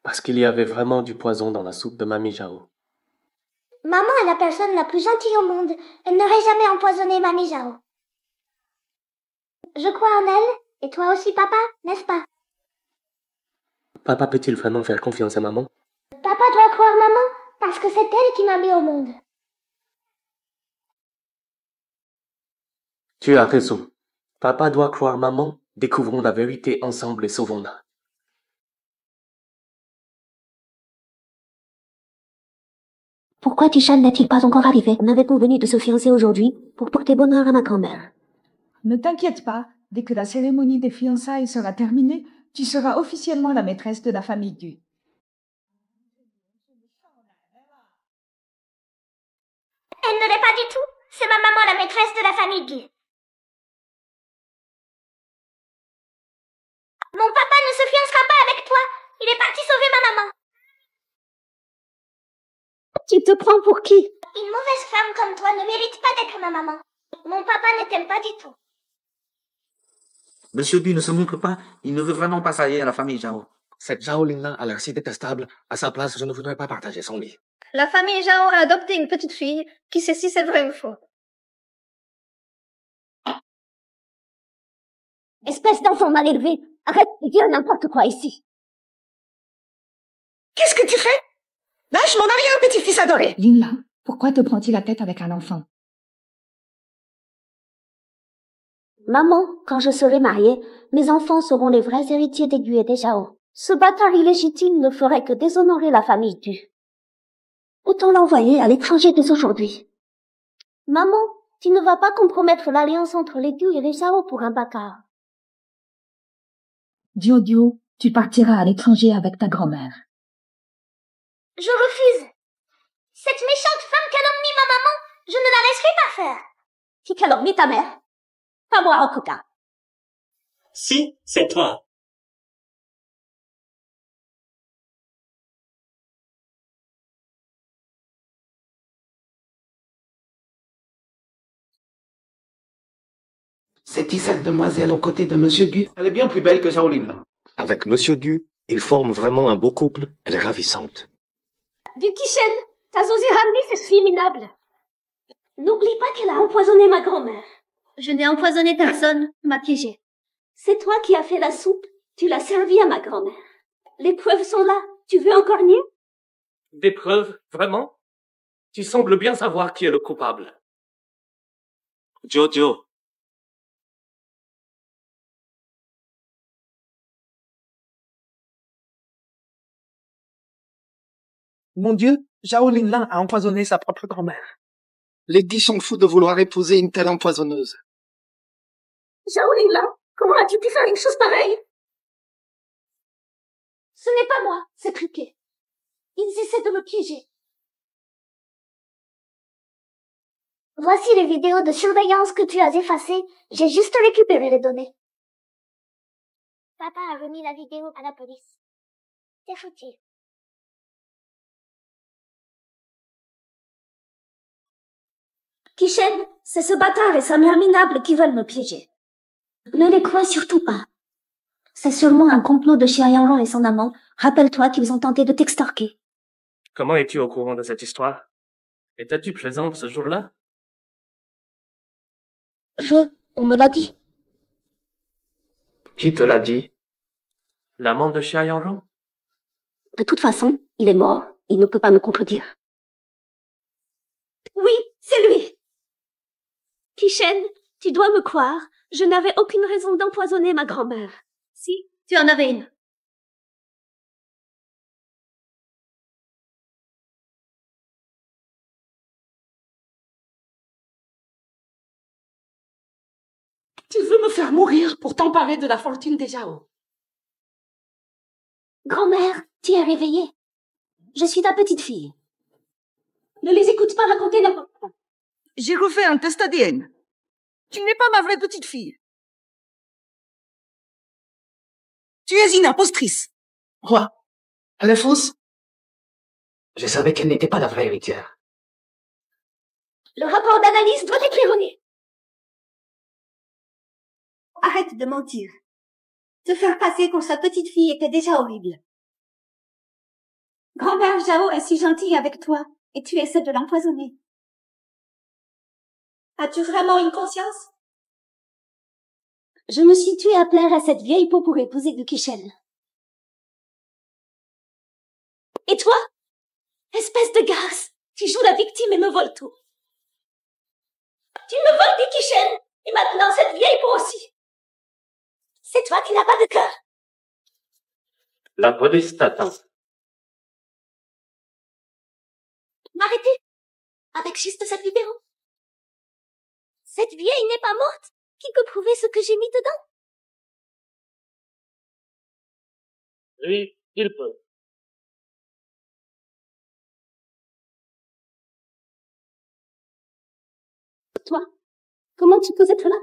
Parce qu'il y avait vraiment du poison dans la soupe de Mamie Zhao. Maman est la personne la plus gentille au monde. Elle n'aurait jamais empoisonné Mamie Zhao. Je crois en elle, et toi aussi, papa, n'est-ce pas? Papa peut-il vraiment faire confiance à maman? Papa doit croire maman, parce que c'est elle qui m'a mis au monde. Tu as raison. Papa doit croire maman. Découvrons la vérité ensemble et sauvons-la. Pourquoi Tishan n'est-il pas encore arrivé? On avait convenu de se fiancer aujourd'hui pour porter bonheur à ma grand-mère. Ne t'inquiète pas, dès que la cérémonie des fiançailles sera terminée, tu seras officiellement la maîtresse de la famille Du. Elle ne l'est pas du tout. C'est ma maman la maîtresse de la famille Du. Mon papa ne se fiancera pas avec toi. Il est parti sauver ma maman. Tu te prends pour qui? Une mauvaise femme comme toi ne mérite pas d'être ma maman. Mon papa ne t'aime pas du tout. Monsieur Du ne se montre pas. Il ne veut vraiment pas s'allier à la famille Zhao. Cette Zhao-Lin-là a l'air si détestable. À sa place, je ne voudrais pas partager son lit. La famille Zhao a adopté une petite fille. Qui sait si c'est vrai ou faux? Espèce d'enfant mal élevé, arrête de dire n'importe quoi ici. Qu'est-ce que tu fais? Lâche mon arrière-petit-fils adoré. Lin-La, pourquoi te prends-il la tête avec un enfant? Maman, quand je serai mariée, mes enfants seront les vrais héritiers des Du et des Zhao. Ce bâtard illégitime ne ferait que déshonorer la famille Du. Autant l'envoyer à l'étranger dès aujourd'hui. Maman, tu ne vas pas compromettre l'alliance entre les Du et les Zhao pour un bâtard. Dio, tu partiras à l'étranger avec ta grand-mère. Je refuse. Cette méchante femme calomnie ma maman. Je ne la laisserai pas faire. Qui calomnie ta mère? Pas moi, en tout cas. Si, c'est toi. C'est cette demoiselle aux côtés de Monsieur Du. Elle est bien plus belle que Zhao-Lin. Avec Monsieur Du, ils forment vraiment un beau couple. Elle est ravissante. Du Tishan, t'as osé ramener cette fille minable. N'oublie pas qu'elle a empoisonné ma grand-mère. Je n'ai empoisonné personne, m'a piégé. C'est toi qui as fait la soupe. Tu l'as servie à ma grand-mère. Les preuves sont là. Tu veux encore nier? Des preuves? Vraiment? Tu sembles bien savoir qui est le coupable. Jojo. Mon Dieu, Zhao Linlin a empoisonné sa propre grand-mère. Les dix sont fous de vouloir épouser une telle empoisonneuse. Zhao Linlin, comment as-tu pu faire une chose pareille? Ce n'est pas moi, c'est truqué. Ils essaient de me piéger. Voici les vidéos de surveillance que tu as effacées. J'ai juste récupéré les données. Papa a remis la vidéo à la police. C'est foutu. Kishen, c'est ce bâtard et sa mère minable qui veulent me piéger. Ne les crois surtout pas. C'est sûrement un complot de Xia Yanglong et son amant. Rappelle-toi qu'ils ont tenté de t'extorquer. Comment es-tu au courant de cette histoire? Étais-tu présente ce jour-là? On me l'a dit. Qui te l'a dit? L'amant de Xia Yanglong? De toute façon, il est mort. Il ne peut pas me contredire. Oui, c'est lui. Kishen, tu dois me croire. Je n'avais aucune raison d'empoisonner ma grand-mère. Si, tu en avais une. Tu veux me faire mourir pour t'emparer de la fortune des Zhao. Grand-mère, tu es réveillée. Je suis ta petite fille. Ne les écoute pas raconter n'importe quoi. J'ai refait un test ADN. Tu n'es pas ma vraie petite fille. Tu es une impostrice. Quoi? Elle est fausse? Je savais qu'elle n'était pas la vraie héritière. Le rapport d'analyse doit être erroné. Arrête de mentir. Te faire passer pour sa petite fille était déjà horrible. Grand-père Zhao est si gentil avec toi, et tu essaies de l'empoisonner. As-tu vraiment une conscience? Je me suis tuée à plaire à cette vieille peau pour épouser Du Kishen. Et toi? Espèce de garce, tu joues la victime et me voles tout. Tu me voles Du Kishen, et maintenant cette vieille peau aussi. C'est toi qui n'as pas de cœur. La police t'attend. M'arrêter? Avec juste cette vidéo? Cette vieille n'est pas morte. Qui peut prouver ce que j'ai mis dedans? Oui, il peut. Toi, comment tu peux être là?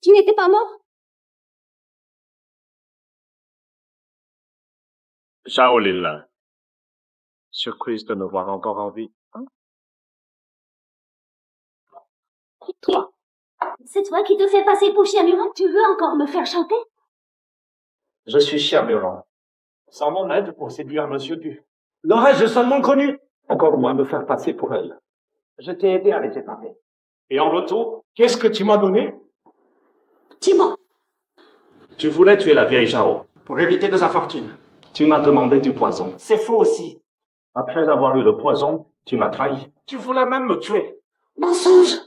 Tu n'étais pas mort? Zhao Linlin. Surprise de me voir encore en vie. Toi, c'est toi qui te fais passer pour chien muron? Tu veux encore me faire chanter? Je suis chien Muron. Sans mon aide pour séduire Monsieur Du. L'aurais-je seulement connu? Encore moins me faire passer pour elle. Je t'ai aidé à les séparer. Et en retour, qu'est-ce que tu m'as donné? Dis-moi. Tu voulais tuer la vieille Zhao. Pour éviter de sa fortune. Tu m'as demandé du poison. C'est faux aussi. Après avoir eu le poison, tu m'as trahi. Tu voulais même me tuer. Mensonge!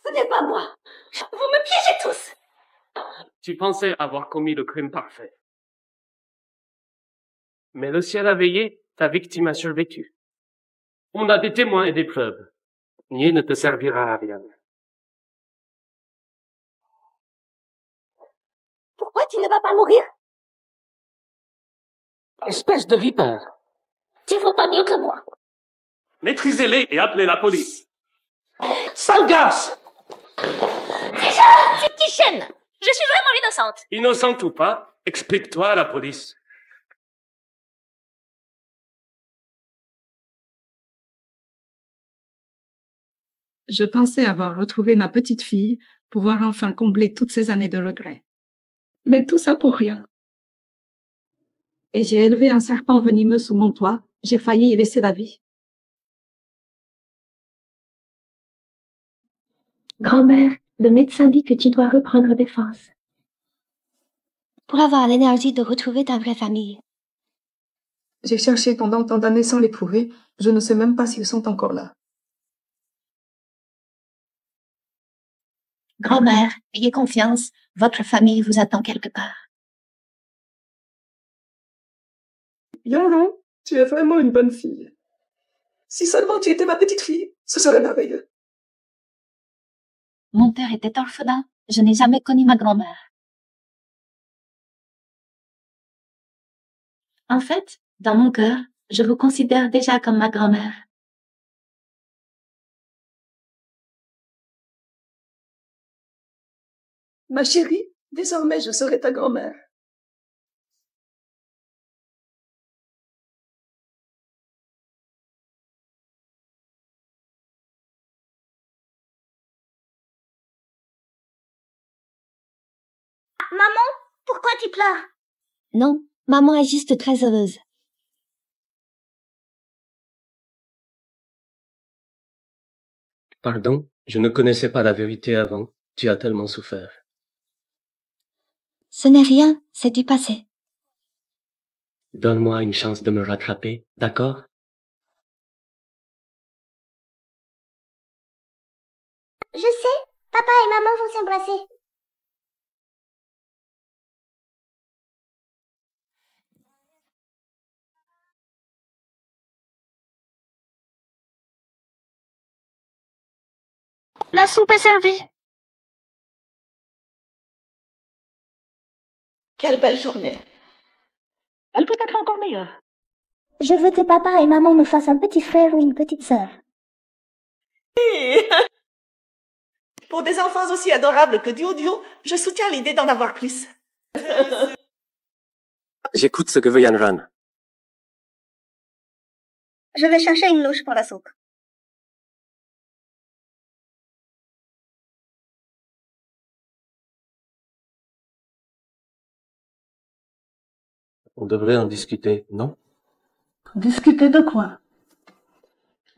Ce n'est pas moi! Vous me piégez tous! Tu pensais avoir commis le crime parfait. Mais le ciel a veillé, ta victime a survécu. On a des témoins et des preuves. Nier ne te servira à rien. Pourquoi tu ne vas pas mourir? Espèce de vipère. Tu vaux pas mieux que moi. Maîtrisez-les et appelez la police. Sale gosse! C'est Kishen! Je suis vraiment innocente. Innocente ou pas, explique-toi à la police. Je pensais avoir retrouvé ma petite fille, pouvoir enfin combler toutes ces années de regrets. Mais tout ça pour rien. Et j'ai élevé un serpent venimeux sous mon toit, j'ai failli y laisser la vie. Grand-mère, le médecin dit que tu dois reprendre des forces. Pour avoir l'énergie de retrouver ta vraie famille. J'ai cherché pendant tant d'années sans les trouver, je ne sais même pas s'ils sont encore là. Grand-mère, ayez confiance, votre famille vous attend quelque part. Yanron, tu es vraiment une bonne fille. Si seulement tu étais ma petite fille, ce serait merveilleux. Mon père était orphelin, je n'ai jamais connu ma grand-mère. En fait, dans mon cœur, je vous considère déjà comme ma grand-mère. Ma chérie, désormais je serai ta grand-mère. Maman, pourquoi tu pleures? Non, maman est juste très heureuse. Pardon, je ne connaissais pas la vérité avant. Tu as tellement souffert. Ce n'est rien, c'est du passé. Donne-moi une chance de me rattraper, d'accord? Je sais, papa et maman vont s'embrasser. La soupe est servie. Quelle belle journée. Elle peut être encore meilleure. Je veux que papa et maman me fassent un petit frère ou une petite sœur. Pour des enfants aussi adorables que Dio, je soutiens l'idée d'en avoir plus. J'écoute ce que veut Yanran. Je vais chercher une louche pour la soupe. On devrait en discuter, non? Discuter de quoi?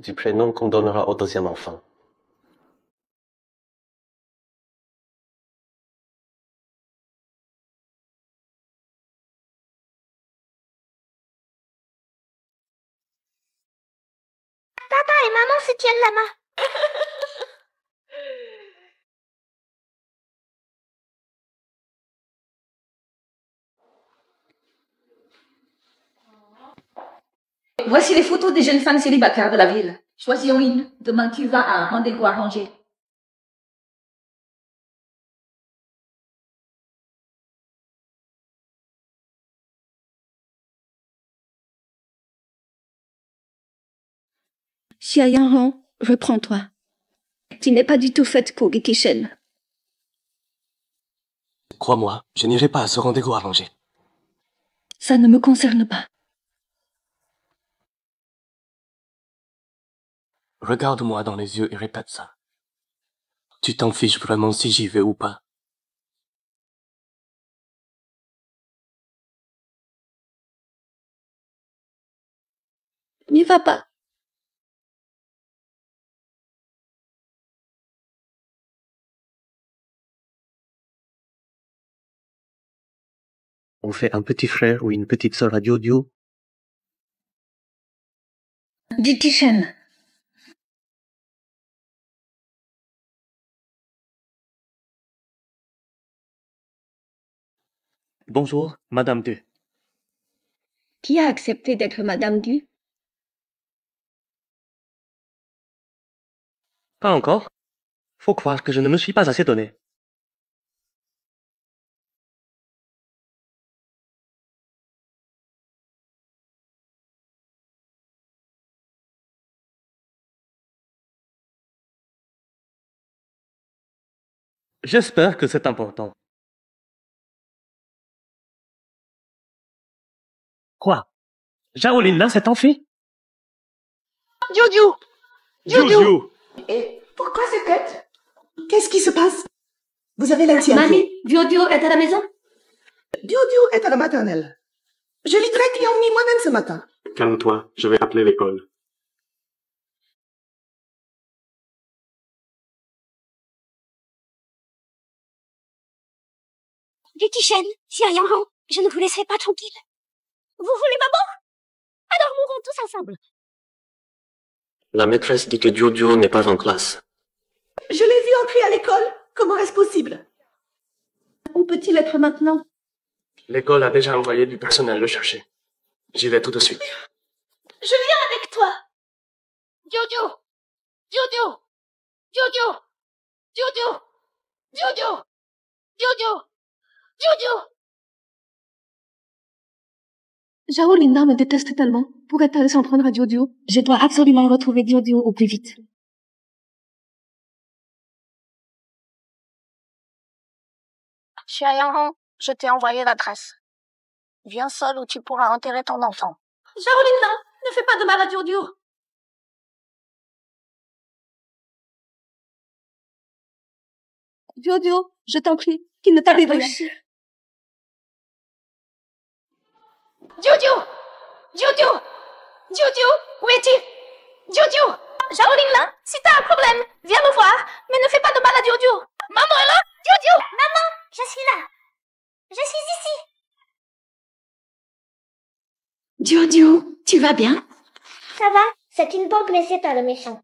Du prénom qu'on donnera au deuxième enfant. Papa et maman se tiennent la main. Voici les photos des jeunes femmes célibataires de la ville. Choisis une. Demain, tu vas à un rendez-vous arrangé. Xia Yanghong, reprends-toi. Tu n'es pas du tout faite pour Gikishen. Crois-moi, je n'irai pas à ce rendez-vous arrangé. Ça ne me concerne pas. Regarde-moi dans les yeux et répète ça. Tu t'en fiches vraiment si j'y vais ou pas? N'y va pas. On fait un petit frère ou une petite sœur à Dio? Gikishen. Bonjour, Madame Du. Qui a accepté d'être Madame Du? Pas encore. Faut croire que je ne me suis pas assez donné. J'espère que c'est important. Quoi? Zhao Lin s'est enfui? Dio. Et pourquoi cette tête? Qu'est-ce qui se passe? Vous avez l'air si inquiet. Mamie, Dio est à la maison? Dio est à la maternelle. Je l'ai très bien mis moi-même ce matin. Calme-toi, je vais appeler l'école. Gikishen, Xia Yanghong, je ne vous laisserai pas tranquille. Vous voulez maman? Alors mourons tous ensemble. La maîtresse dit que Dio n'est pas en classe. Je l'ai vu entrer à l'école. Comment est-ce possible? Où peut-il être maintenant? L'école a déjà envoyé du personnel le chercher. J'y vais tout de suite. Je viens avec toi. Dio. Zhao Linda me déteste tellement. Pourrait-elle s'en prendre à Dio? Je dois absolument retrouver Dio au plus vite. Xia Yanghong, je t'ai envoyé l'adresse. Viens seul ou tu pourras enterrer ton enfant. Zhao Lin, ne fais pas de mal à Dio. Dio, je t'en prie, qu'il ne t'arrive rien. Dio, où es-tu? Zhao Lin, si t'as un problème, viens me voir, mais ne fais pas de mal à Dio. Maman est là? Maman, je suis là. Je suis ici. Dio, tu vas bien? Ça va, c'est une bombe laissée par le méchant.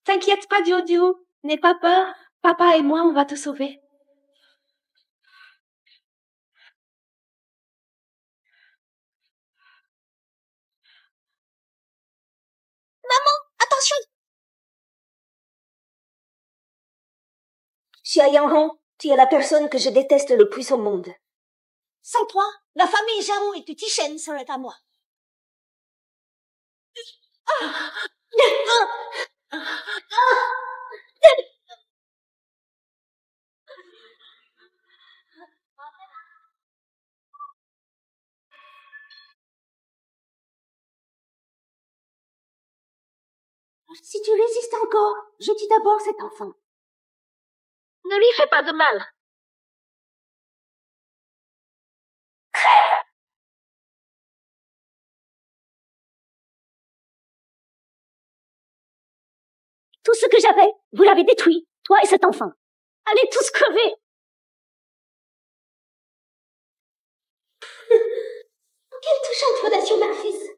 T'inquiète pas, Dio. N'aie pas peur. Papa et moi, on va te sauver. Xia Yanghong, tu es la personne que je déteste le plus au monde. Sans toi, la famille Zhao et Tishen serait à moi. Si tu résistes encore, je tue d'abord cet enfant. Ne lui fais pas de mal. Tout ce que j'avais, vous l'avez détruit, toi et cet enfant. Allez tous crever. Quelle touchante fondation, ma fils.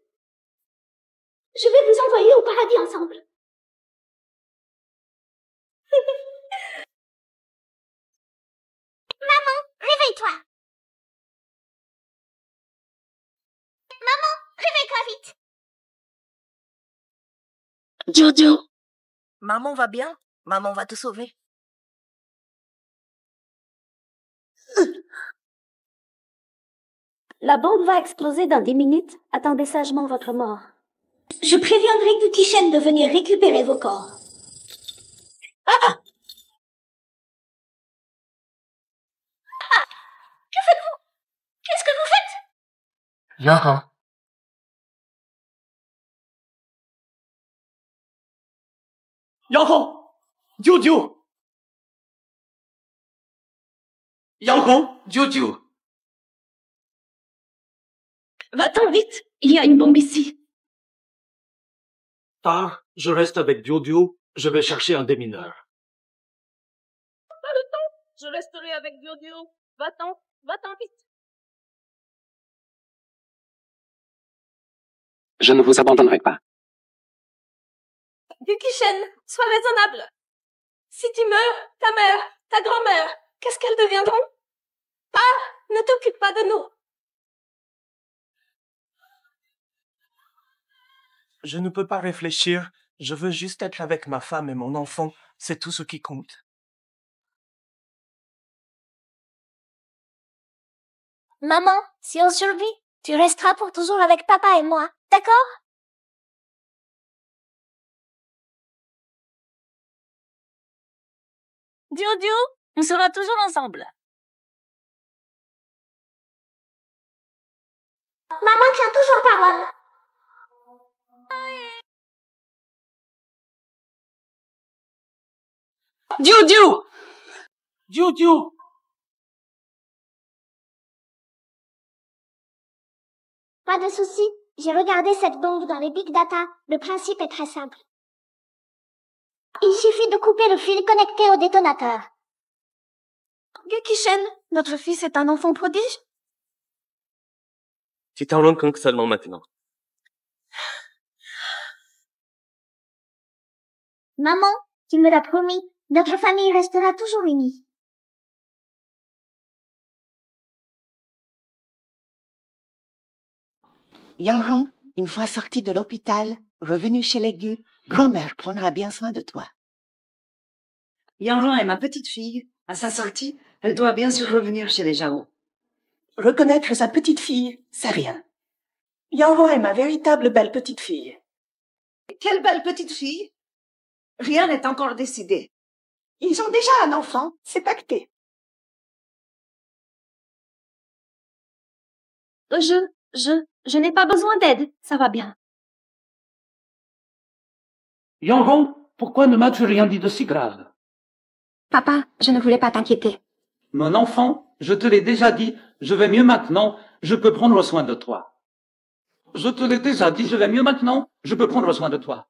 Je vais vous envoyer au paradis ensemble. Maman, réveille-toi. Maman, réveille-toi vite. Jojo. Maman va bien? Maman va te sauver. La bombe va exploser dans 10 minutes. Attendez sagement votre mort. Je préviendrai du Tishen de venir récupérer vos corps. Ah! Que faites-vous? Qu'est-ce que vous faites? Yanghong. Yanghong! Jojo! Yanghong! Jojo! Va-t'en vite, il y a une bombe ici. Tard, je reste avec Jojo, je vais chercher un démineur. Pas le temps, je resterai avec Jojo. Va-t'en vite. Je ne vous abandonnerai pas. Yukishen, sois raisonnable. Si tu meurs, ta mère, ta grand-mère, qu'est-ce qu'elles deviendront? Ah, ne t'occupe pas de nous. Je ne peux pas réfléchir. Je veux juste être avec ma femme et mon enfant. C'est tout ce qui compte. Maman, si on survit, tu resteras pour toujours avec papa et moi, d'accord? Jojo, on sera toujours ensemble. Maman tient toujours parole. Jojo! Jojo! Pas de souci, j'ai regardé cette bombe dans les big data. Le principe est très simple. Il suffit de couper le fil connecté au détonateur. Yukishen, notre fils est un enfant prodige? Tu t'en rends compte seulement maintenant. Maman, tu me l'as promis, notre famille restera toujours unie. Yanghong, une fois sorti de l'hôpital, revenu chez les Gu, grand-mère prendra bien soin de toi. Yanghong est ma petite fille. À sa sortie, elle doit bien sûr revenir chez les Zhao. Reconnaître sa petite fille, c'est rien. Yanghong est ma véritable belle petite fille. Quelle belle petite fille! Rien n'est encore décidé. Ils ont déjà un enfant, c'est pacté. Je n'ai pas besoin d'aide, ça va bien. Yanghong, pourquoi ne m'as-tu rien dit de si grave? Papa, je ne voulais pas t'inquiéter. Mon enfant, je te l'ai déjà dit, je vais mieux maintenant, je peux prendre soin de toi. Je te l'ai déjà dit, je vais mieux maintenant, je peux prendre soin de toi.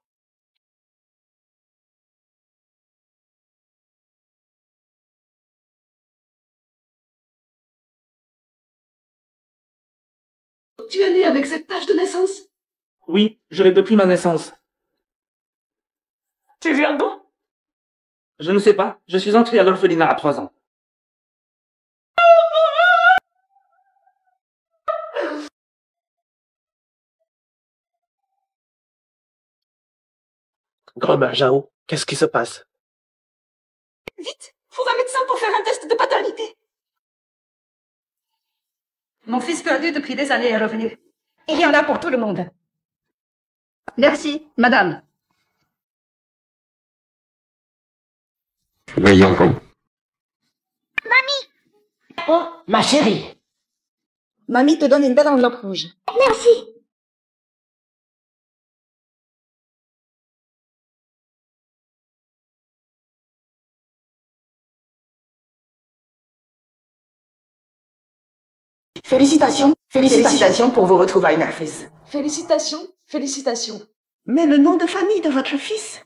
Tu es né avec cette tache de naissance? Oui, je l'ai depuis ma naissance. Tu viens d'où? Je ne sais pas, je suis entré à l'orphelinat à 3 ans. Grand-mère Zhao, qu'est-ce qui se passe? Vite, Trouve un médecin pour faire un test de paternité. Mon fils perdu depuis des années est revenu. Il y en a pour tout le monde. Merci, madame. Voyons donc. Oh, ma chérie. Mamie te donne une belle enveloppe rouge. Merci. Félicitations, félicitations pour vos retrouvailles, mère-fils. Félicitations, félicitations. Mais le nom de famille de votre fils?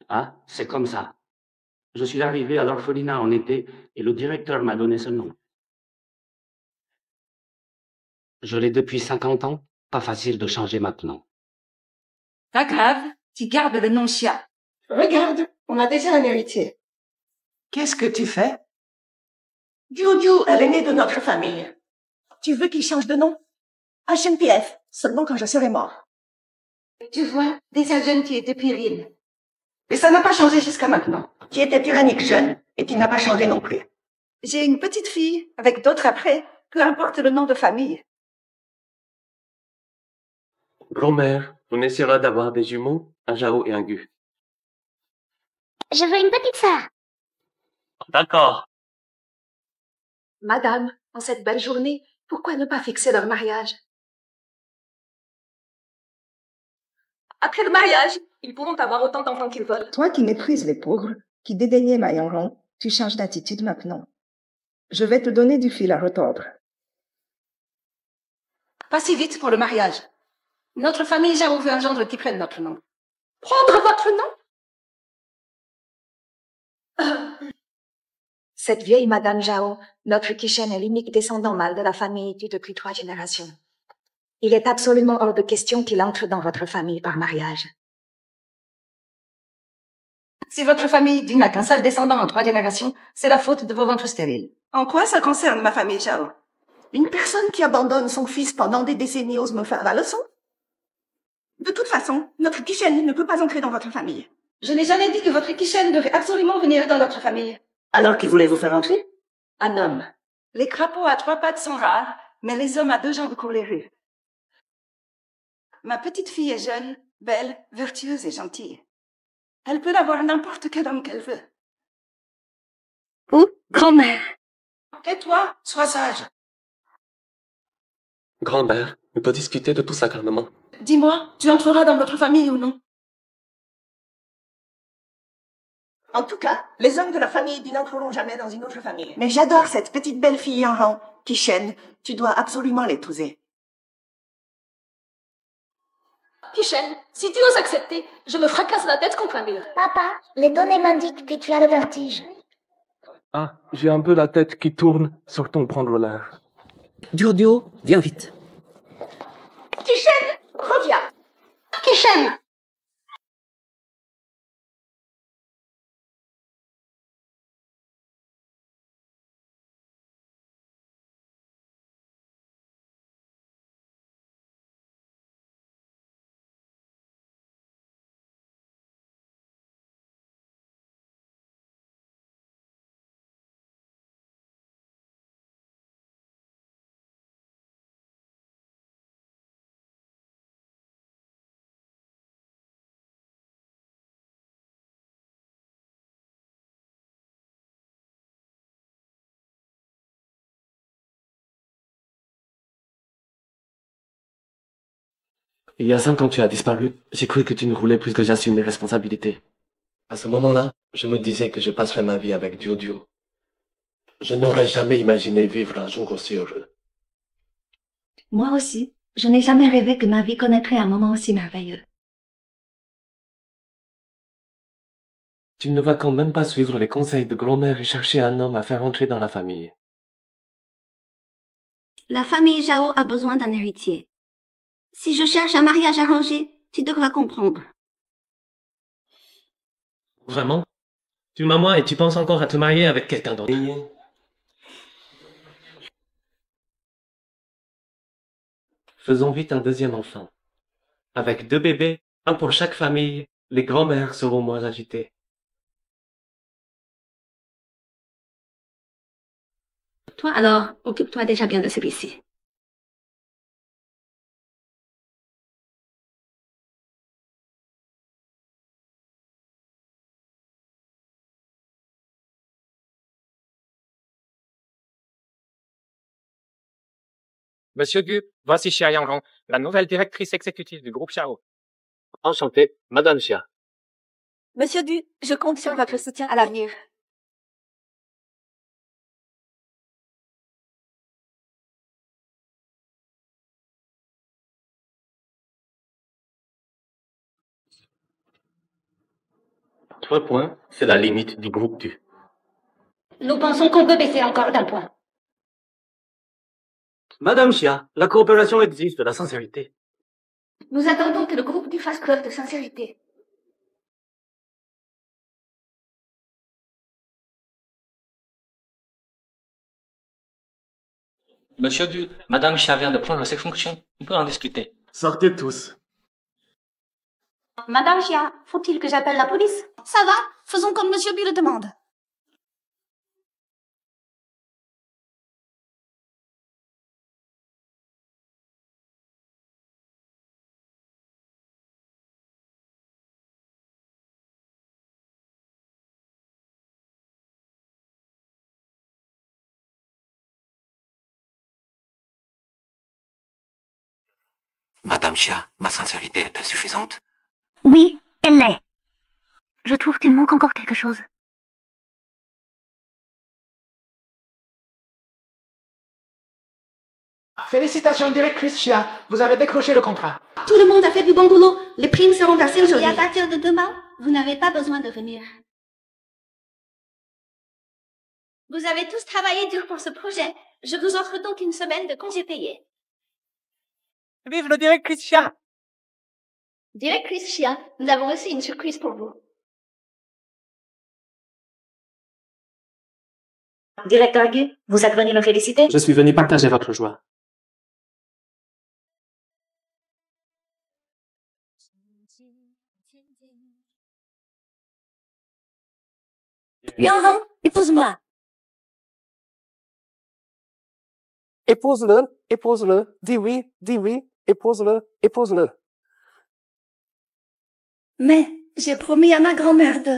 Ah, c'est comme ça. Je suis arrivé à l'orphelinat en été et le directeur m'a donné ce nom. Je l'ai depuis 50 ans, pas facile de changer maintenant. Pas grave, tu gardes le nom Chia. Regarde, on a déjà un héritier. Qu'est-ce que tu fais? Diou, elle est née de notre famille. Tu veux qu'il change de nom? HNPF, seulement quand je serai mort. Tu vois, déjà jeune, tu étais puéril. Et ça n'a pas changé jusqu'à maintenant. Tu étais tyrannique jeune, et tu n'as pas changé non plus. J'ai une petite fille, avec d'autres après, peu importe le nom de famille. Grand-mère, on essaiera d'avoir des jumeaux, un Jao et un Gu. Je veux une petite sœur. D'accord. Madame, en cette belle journée, pourquoi ne pas fixer leur mariage? Après le mariage, ils pourront avoir autant d'enfants qu'ils veulent. Toi qui méprises les pauvres, qui dédaignais ma Yanron, tu changes d'attitude maintenant. Je vais te donner du fil à retordre. Pas si vite pour le mariage. Notre famille Jao veut un gendre qui prenne notre nom. Prendre votre nom? Cette vieille Madame Jao, notre Kishen est l'unique descendant mâle de la famille issue depuis 3 générations. Il est absolument hors de question qu'il entre dans votre famille par mariage. Si votre famille n'a qu'un seul descendant en 3 générations, c'est la faute de vos ventres stériles. En quoi ça concerne ma famille Jao? Une personne qui abandonne son fils pendant des décennies ose me faire la leçon? De toute façon, notre Kishen ne peut pas entrer dans votre famille. Je n'ai jamais dit que votre Kishen devait absolument venir dans notre famille. Alors qui voulez-vous faire entrer? Un homme. Les crapauds à 3 pattes sont rares, mais les hommes à 2 jambes courent les rues. Ma petite fille est jeune, belle, vertueuse et gentille. Elle peut avoir n'importe quel homme qu'elle veut. Ou grand-mère. Tais-toi, sois sage. Grand-mère, on peut discuter de tout ça calmement. Dis-moi, tu entreras dans votre famille ou non? En tout cas, les hommes de la famille n'entreront jamais dans une autre famille. Mais j'adore cette petite belle fille en rang. Kishen, tu dois absolument l'épouser. Kishen, si tu oses accepter, je me fracasse la tête contre un mur. Papa, les données m'indiquent que tu as le vertige. Ah, j'ai un peu la tête qui tourne, sortons prendre l'air. Diou, viens vite. Kishen, reviens. Kishen! Il y a 5 ans que tu as disparu, j'ai cru que tu ne roulais plus que j'assume mes responsabilités. À ce moment-là, je me disais que je passerais ma vie avec Diou. Je n'aurais jamais imaginé vivre un jour aussi heureux. Moi aussi, je n'ai jamais rêvé que ma vie connaîtrait un moment aussi merveilleux. Tu ne vas quand même pas suivre les conseils de grand-mère et chercher un homme à faire entrer dans la famille. La famille Jao a besoin d'un héritier. Si je cherche un mariage arrangé, tu devras comprendre. Vraiment? Tu m'as moi et tu penses encore à te marier avec quelqu'un d'autre? Faisons vite un deuxième enfant. Avec 2 bébés, un pour chaque famille, les grands-mères seront moins agitées. Toi alors, occupe-toi déjà bien de celui-ci. Monsieur Gu, voici Xia Yangrong, la nouvelle directrice exécutive du groupe Xiao. Enchanté, Madame Xia. Monsieur Du, je compte sur votre soutien à l'avenir. Trois points, c'est la limite du groupe du. Nous pensons qu'on peut baisser encore d'un point. Madame Xia, la coopération exige de la sincérité. Nous attendons que le groupe Du fasse preuve de sincérité. Monsieur Du, Madame Xia vient de prendre ses fonctions. On peut en discuter. Sortez tous. Madame Xia, faut-il que j'appelle la police? Ça va, faisons comme Monsieur Bu le demande. Madame Xia, ma sincérité est suffisante? Oui, elle l'est. Je trouve qu'il manque encore quelque chose. Félicitations, directrice Xia. Vous avez décroché le contrat. Tout le monde a fait du bon boulot. Les primes seront versées aujourd'hui. Et à partir de demain, vous n'avez pas besoin de venir. Vous avez tous travaillé dur pour ce projet. Je vous offre donc une semaine de congé payé. Vive le directrice Xia! Directrice Xia, nous avons aussi une surprise pour vous. Directeur Gu, vous êtes venu me féliciter? Je suis venu partager votre joie. Yangrong, épouse-moi. Épouse-le, épouse-le, dis oui, épouse-le, épouse-le. Mais j'ai promis à ma grand-mère de...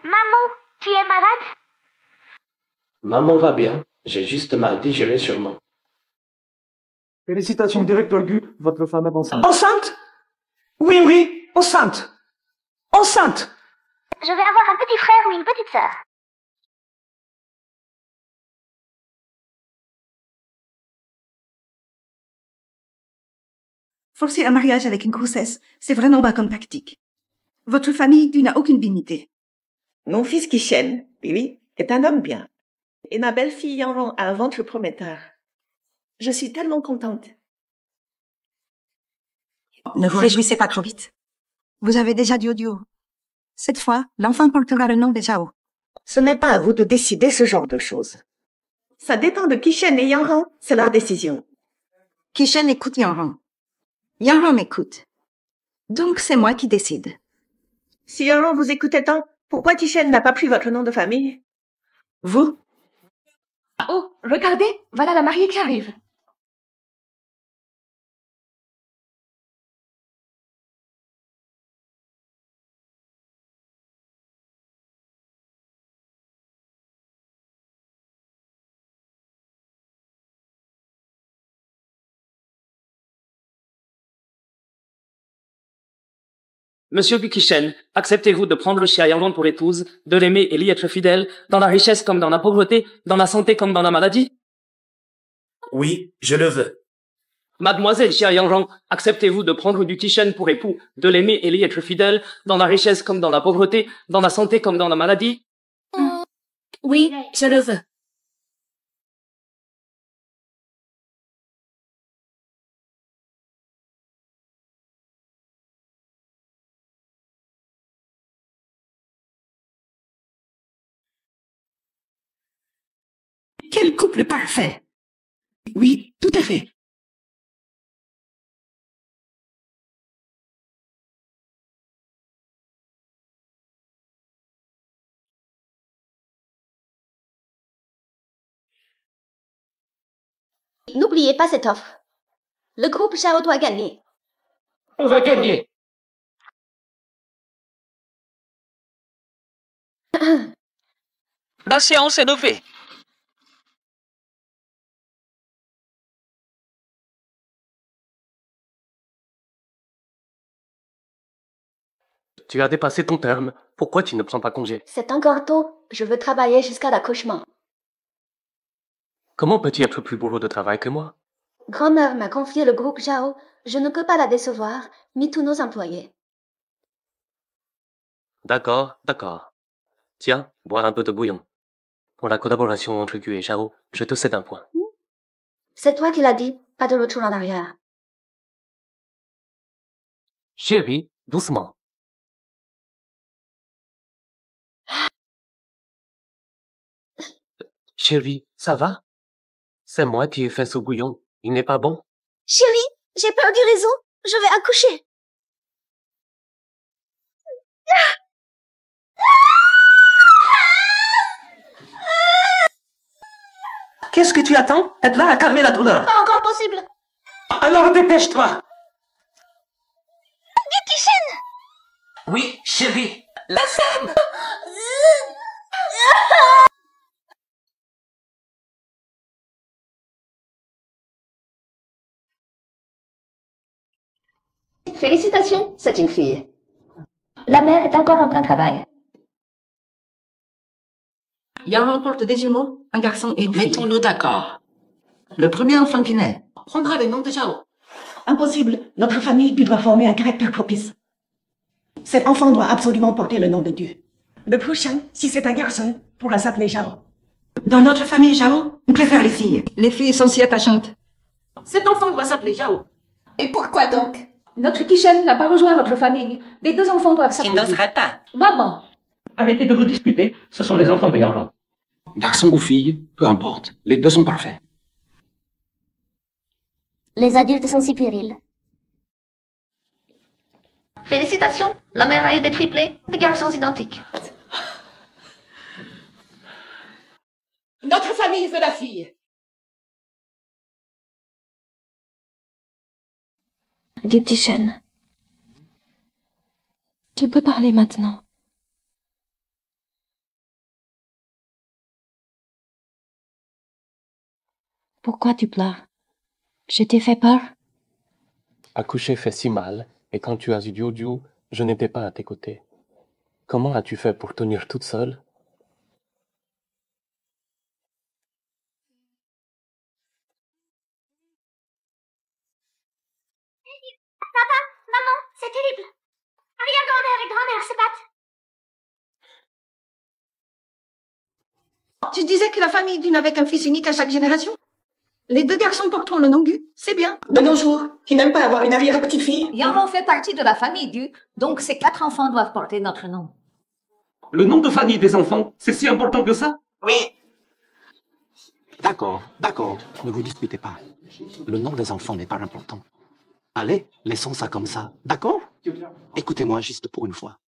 Maman, tu es malade? Maman va bien, j'ai juste mal digéré sûrement. Félicitations, directeur Gu. Votre femme est enceinte. Enceinte? Oui, oui, enceinte. Enceinte. Je vais avoir un petit frère ou une petite sœur. Forcer un mariage avec une grossesse, c'est vraiment pas comme tactique. Votre famille n'a aucune dignité. Mon fils Kishen, Billy, est un homme bien. Et ma belle-fille Yangrong a un ventre prometteur. Je suis tellement contente. Ne vous réjouissez pas trop vite. Vous avez déjà du audio. Cette fois, l'enfant portera le nom de Zhao. Ce n'est pas à vous de décider ce genre de choses. Ça dépend de Kishen et Yangrong, c'est leur décision. Kishen écoute Yangrong. Yangrong m'écoute. Donc c'est moi qui décide. Si Yangrong vous écoutait tant, pourquoi Kishen n'a pas pris votre nom de famille? Vous? Oh, regardez, voilà la mariée qui arrive. Monsieur Bukishen, acceptez-vous de prendre Xia Yangrong pour épouse, de l'aimer et l'y être fidèle, dans la richesse comme dans la pauvreté, dans la santé comme dans la maladie? Oui, je le veux. Mademoiselle Xia Yangrong, acceptez-vous de prendre du Kishen pour époux, de l'aimer et l'y être fidèle, dans la richesse comme dans la pauvreté, dans la santé comme dans la maladie? Oui, je le veux. Quel couple parfait! Oui, tout à fait. N'oubliez pas cette offre. Le groupe Zhao doit gagner. On va gagner. La séance est levée. Tu as dépassé ton terme. Pourquoi tu ne prends pas congé? C'est encore tôt. Je veux travailler jusqu'à l'accouchement. Comment peux-tu être plus bourreau de travail que moi? Grand-mère m'a confié le groupe Zhao. Je ne peux pas la décevoir, ni tous nos employés. D'accord, d'accord. Tiens, bois un peu de bouillon. Pour la collaboration entre Gu et Zhao, je te cède un point. C'est toi qui l'as dit, pas de retour en arrière. Chérie, doucement. Chérie, ça va? C'est moi qui ai fait ce bouillon. Il n'est pas bon? Chérie, j'ai perdu raison. Je vais accoucher. Qu'est-ce que tu attends? Aide-la à calmer la douleur. Pas encore possible. Alors dépêche-toi. Yuki-Shen! Oui, chérie. La femme. Félicitations, c'est une fille. La mère est encore en plein travail. Yang remporte des jumeaux, un garçon et une fille. Mettons-nous d'accord. Le premier enfant qui naît prendra le nom de Zhao. Impossible. Notre famille doit former un caractère propice. Cet enfant doit absolument porter le nom de Dieu. Le prochain, si c'est un garçon, pourra s'appeler Zhao. Dans notre famille Zhao, on préfère les filles. Les filles sont si attachantes. Cet enfant doit s'appeler Zhao. Et pourquoi donc? Notre Kishen n'a pas rejoint votre famille. Les deux enfants doivent s'appeler. Il n'oserait pas. Maman. Arrêtez de vous disputer, ce sont les enfants de Yang. Garçon ou fille, peu importe. Les deux sont parfaits. Les adultes sont si périls. Félicitations, la mère a eu des triplés, des garçons identiques. Notre famille veut la fille. Yuki-Shen, tu peux parler maintenant. Pourquoi tu pleures? Je t'ai fait peur? Accoucher fait si mal, et quand tu as eu Diu, je n'étais pas à tes côtés. Comment as-tu fait pour tenir toute seule? Papa, maman, c'est terrible. Arrière-grand-mère et grand-mère se battent. Tu disais que la famille d'une avec un fils unique à chaque génération? Les deux garçons porteront le nom Gu, c'est bien. De nos jours, qui n'aiment pas avoir une arrière-petite-fille. Yang fait partie de la famille du, donc ces 4 enfants doivent porter notre nom. Le nom de famille des enfants, c'est si important que ça? Oui. D'accord, d'accord, ne vous disputez pas. Le nom des enfants n'est pas important. Allez, laissons ça comme ça, d'accord? Écoutez-moi juste pour une fois.